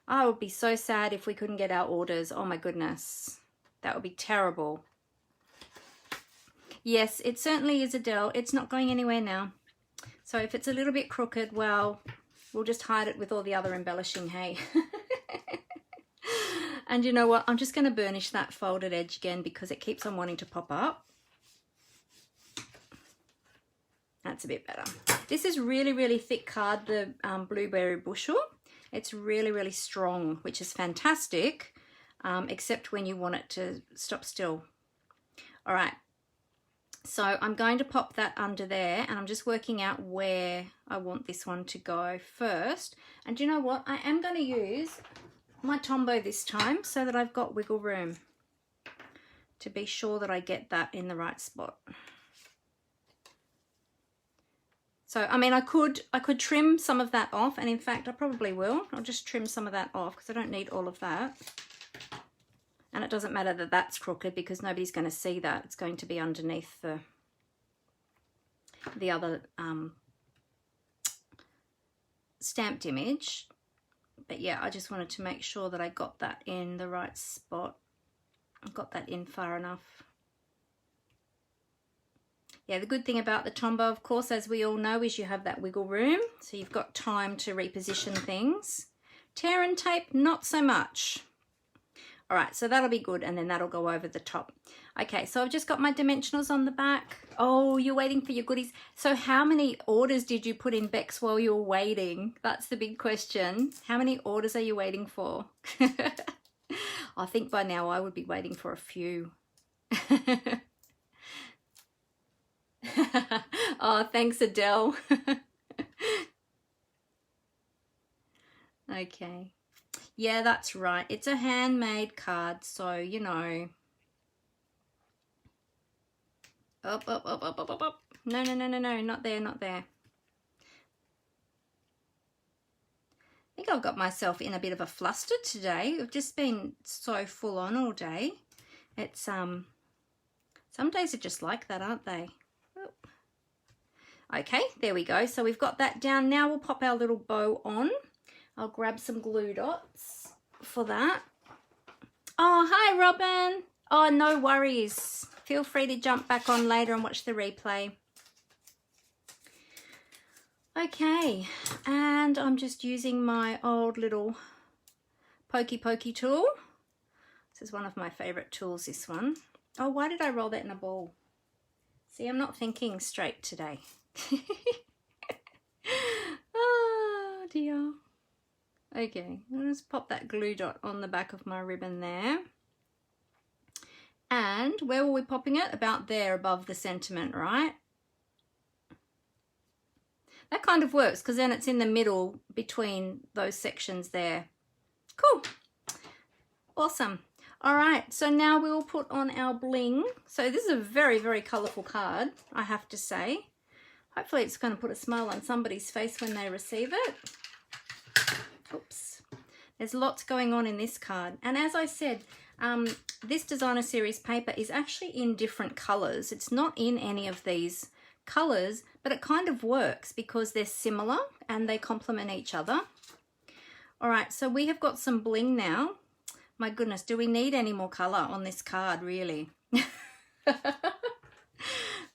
I would be so sad if we couldn't get our orders. Oh my goodness. That would be terrible. Yes, it certainly is, Adele. It's not going anywhere now. So if it's a little bit crooked, well, we'll just hide it with all the other embellishing, hey? And you know what? I'm just going to burnish that folded edge again because it keeps on wanting to pop up. That's a bit better. This is really, really thick card, the Blueberry Bushel. It's really, really strong, which is fantastic, except when you want it to stop still. All right. So I'm going to pop that under there, and I'm just working out where I want this one to go first. And you know what? I am going to use my Tombow this time so that I've got wiggle room to be sure that I get that in the right spot. So, I mean, I could trim some of that off, and in fact, I probably will. I'll just trim some of that off because I don't need all of that. And it doesn't matter that that's crooked because nobody's going to see that. It's going to be underneath the other stamped image. But yeah, I just wanted to make sure that I got that in the right spot. I got that in far enough. Yeah, the good thing about the Tombow, of course, as we all know, is you have that wiggle room. So you've got time to reposition things. Tear and tape, not so much. All right, so that'll be good, and then that'll go over the top. Okay, so I've just got my dimensionals on the back. Oh, you're waiting for your goodies. So how many orders did you put in, Bex, while you were waiting? That's the big question. How many orders are you waiting for? I think by now I would be waiting for a few. Oh, thanks, Adele. Okay. Yeah, that's right. It's a handmade card, so, you know. Up, up, up, up, up, up, up. No, no, no, no, no, not there, not there. I think I've got myself in a bit of a fluster today. I've just been so full on all day. It's, some days are just like that, aren't they? Oop. Okay, there we go. So we've got that down. Now we'll pop our little bow on. I'll grab some glue dots for that. Oh, hi, Robin. Oh, no worries. Feel free to jump back on later and watch the replay. Okay, and I'm just using my old little pokey pokey tool. This is one of my favorite tools, this one. Oh, why did I roll that in a ball? See, I'm not thinking straight today. Oh, dear. Okay, I'll just pop that glue dot on the back of my ribbon there. And where were we popping it? About there above the sentiment, right? That kind of works because then it's in the middle between those sections there. Cool. Awesome. All right, so now we will put on our bling. So this is a very, very colourful card, I have to say. Hopefully it's going to put a smile on somebody's face when they receive it. Oops. There's lots going on in this card. And as I said, this designer series paper is actually in different colours. It's not in any of these colours, but it kind of works because they're similar and they complement each other. All right, so we have got some bling now. My goodness, do we need any more color on this card, really?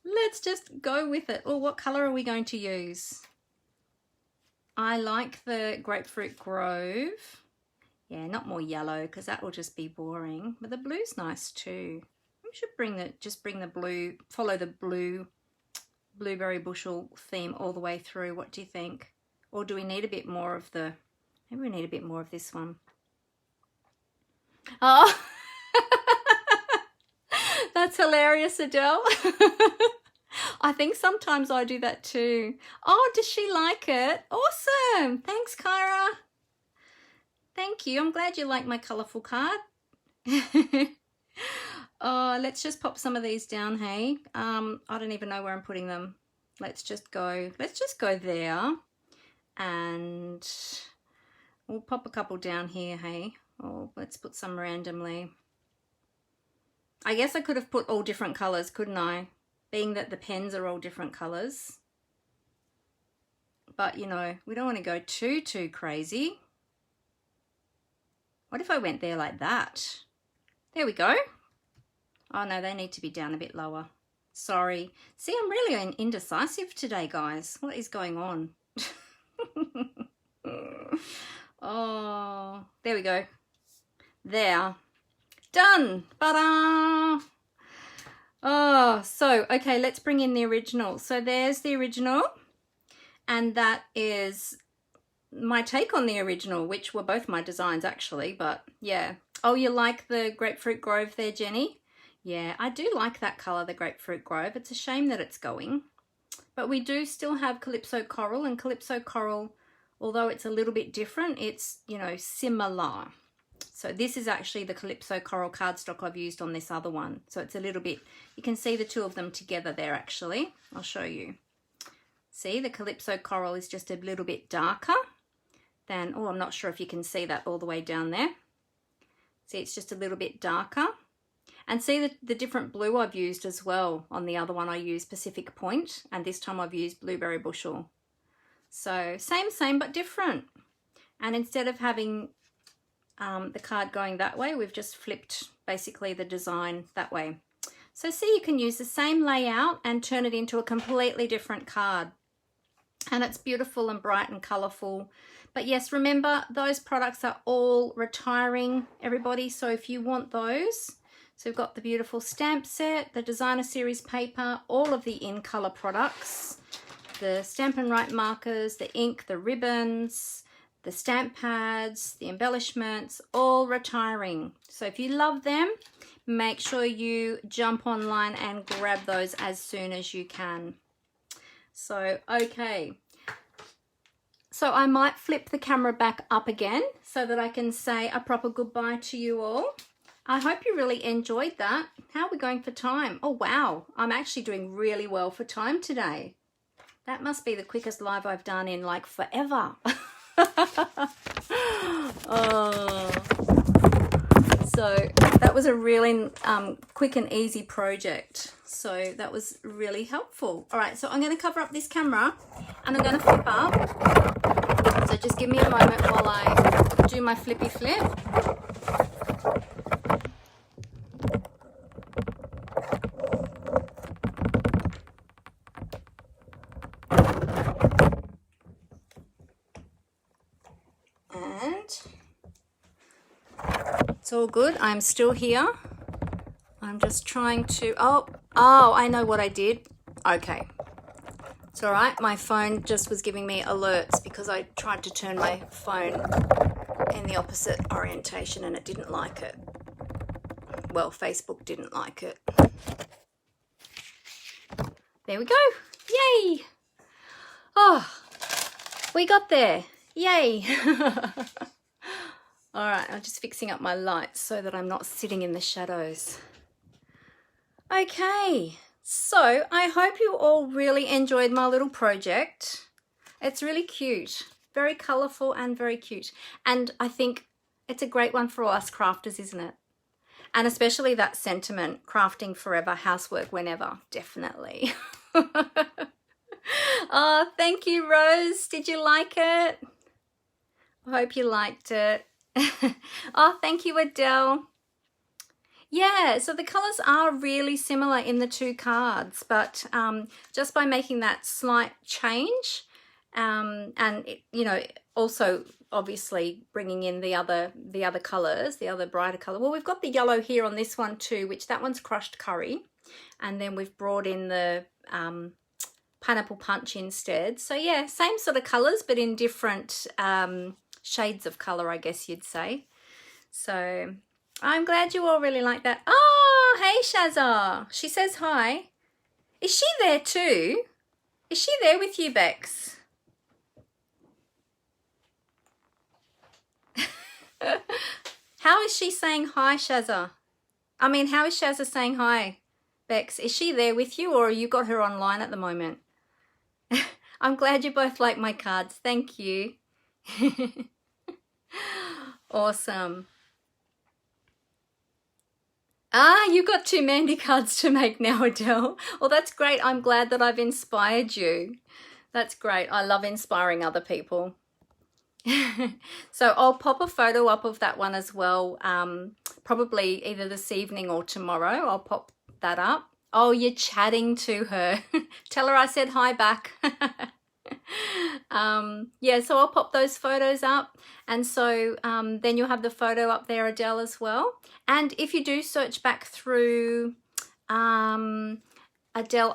Let's just go with it. Oh, what color are we going to use? I like the Grapefruit Grove. Yeah, not more yellow because that will just be boring. But the blue's nice too. We should just bring the blue, follow the blueberry bushel theme all the way through. What do you think? Or do we need a bit more of the, maybe we need a bit more of this one. Oh, that's hilarious, Adele. I think sometimes I do that too. Oh, does she like it? Awesome. Thanks, Kyra. Thank you. I'm glad you like my colourful card. Oh, let's just pop some of these down, hey. I don't even know where I'm putting them. Let's just go there. And we'll pop a couple down here, hey. Oh, let's put some randomly. I guess I could have put all different colours, couldn't I? Being that the pens are all different colours. But, you know, we don't want to go too crazy. What if I went there like that? There we go. Oh, no, they need to be down a bit lower. Sorry. See, I'm really indecisive today, guys. What is going on? Oh, there we go. There. Done. Ta-da! Oh, so, okay, let's bring in the original. So there's the original, and that is my take on the original, which were both my designs actually, but yeah. Oh, you like the Grapefruit Grove there, Jenny? Yeah, I do like that colour, the Grapefruit Grove. It's a shame that it's going. But we do still have Calypso Coral, and Calypso Coral, although it's a little bit different, it's, you know, similar. So this is actually the Calypso Coral cardstock I've used on this other one. So it's a little bit, you can see the two of them together there actually. I'll show you. See, the Calypso Coral is just a little bit darker than, oh, I'm not sure if you can see that all the way down there. See, it's just a little bit darker. And see the different blue I've used as well. On the other one I used Pacific Point, and this time I've used Blueberry Bushel. So same but different. And instead of having the card going that way, we've just flipped basically the design that way. So see, you can use the same layout and turn it into a completely different card. And it's beautiful and bright and colourful. But yes, remember, those products are all retiring, everybody. So if you want those, so we've got the beautiful stamp set, the designer series paper, all of the in colour products, the Stampin' Write markers, the ink, the ribbons, the stamp pads, the embellishments, all retiring. So if you love them, make sure you jump online and grab those as soon as you can. So, okay. So I might flip the camera back up again so that I can say a proper goodbye to you all. I hope you really enjoyed that. How are we going for time? Oh, wow. I'm actually doing really well for time today. That must be the quickest live I've done in like forever. Oh. So that was a really quick and easy project. So that was really helpful. All right, so I'm going to cover up this camera and I'm going to flip up. So just give me a moment while I do my flippy flip. It's all good. I'm still here. I'm just trying to, oh, I know what I did. Okay. It's all right. My phone just was giving me alerts because I tried to turn my phone in the opposite orientation and it didn't like it. Well, Facebook didn't like it. There we go. Yay. Oh, we got there. Yay. All right, I'm just fixing up my lights so that I'm not sitting in the shadows. Okay, so I hope you all really enjoyed my little project. It's really cute, very colourful and very cute. And I think it's a great one for all us crafters, isn't it? And especially that sentiment, crafting forever, housework whenever, definitely. Oh, thank you, Rose. Did you like it? Hope you liked it. Oh, thank you, Adele. Yeah, so the colours are really similar in the two cards, but just by making that slight change, and you know, also obviously bringing in the other colours, the other brighter colour. Well, we've got the yellow here on this one too, which that one's crushed curry, and then we've brought in the pineapple punch instead. So yeah, same sort of colours, but in different shades of colour, I guess you'd say. So I'm glad you all really like that. Oh, hey Shazza. She says hi. Is she there too? Is she there with you, Bex? How is she saying hi, Shazza? I mean, how is Shazza saying hi, Bex? Is she there with you, or you got her online at the moment? I'm glad you both like my cards. Thank you. Awesome. Ah, you got 2 Mandy cards to make now, Adele. Well, that's great. I'm glad that I've inspired you. That's great. I love inspiring other people. So I'll pop a photo up of that one as well, probably either this evening or tomorrow. I'll pop that up. Oh, you're chatting to her. Tell her I said hi back. Yeah, so I'll pop those photos up, and so then you'll have the photo up there, Adele, as well. And if you do search back through Adele,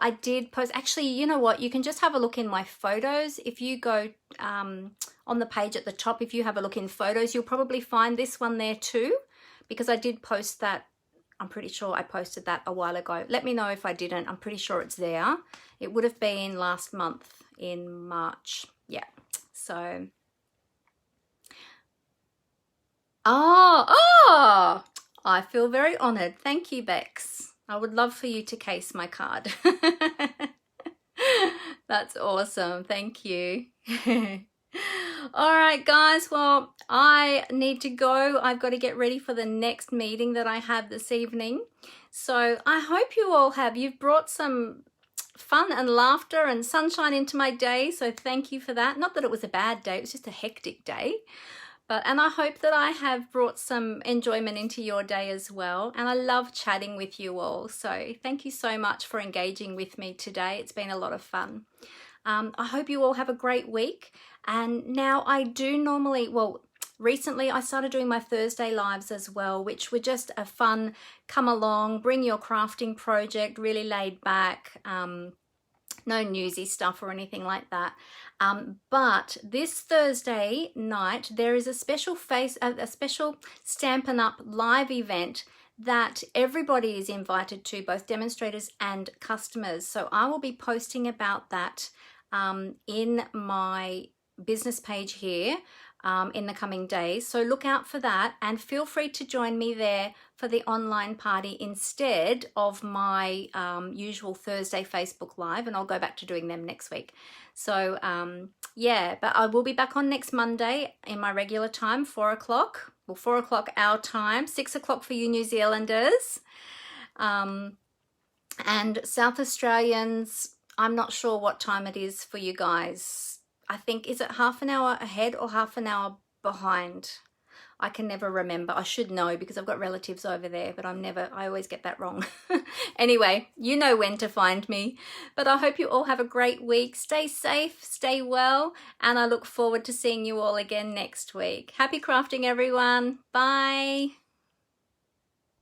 I did post, actually, you know what, you can just have a look in my photos. If you go on the page at the top, if you have a look in photos, you'll probably find this one there too, because I did post that. I'm pretty sure I posted that a while ago. Let me know if I didn't. I'm pretty sure it's there. It would have been last month in March. Yeah. So. Oh, I feel very honored. Thank you, Bex. I would love for you to case my card. That's awesome. Thank you. All right, guys. Well, I need to go. I've got to get ready for the next meeting that I have this evening. So I hope you all have. You've brought some fun and laughter and sunshine into my day. So thank you for that. Not that it was a bad day. It was just a hectic day. And I hope that I have brought some enjoyment into your day as well. And I love chatting with you all. So thank you so much for engaging with me today. It's been a lot of fun. I hope you all have a great week. And now I do normally, well, recently I started doing my Thursday lives as well, which were just a fun, come along, bring your crafting project, really laid back, no newsy stuff or anything like that. But this Thursday night, there is a special Stampin' Up live event that everybody is invited to, both demonstrators and customers. So I will be posting about that in my business page here in the coming days. So look out for that, and feel free to join me there for the online party instead of my usual Thursday Facebook Live, and I'll go back to doing them next week. So yeah, but I will be back on next Monday in my regular time, 4 o'clock. Well, 4 o'clock our time, 6 o'clock for you New Zealanders. And South Australians, I'm not sure what time it is for you guys. I think, is it half an hour ahead or half an hour behind? I can never remember. I should know because I've got relatives over there, but I always get that wrong. Anyway, you know when to find me. But I hope you all have a great week. Stay safe, stay well, and I look forward to seeing you all again next week. Happy crafting, everyone. Bye.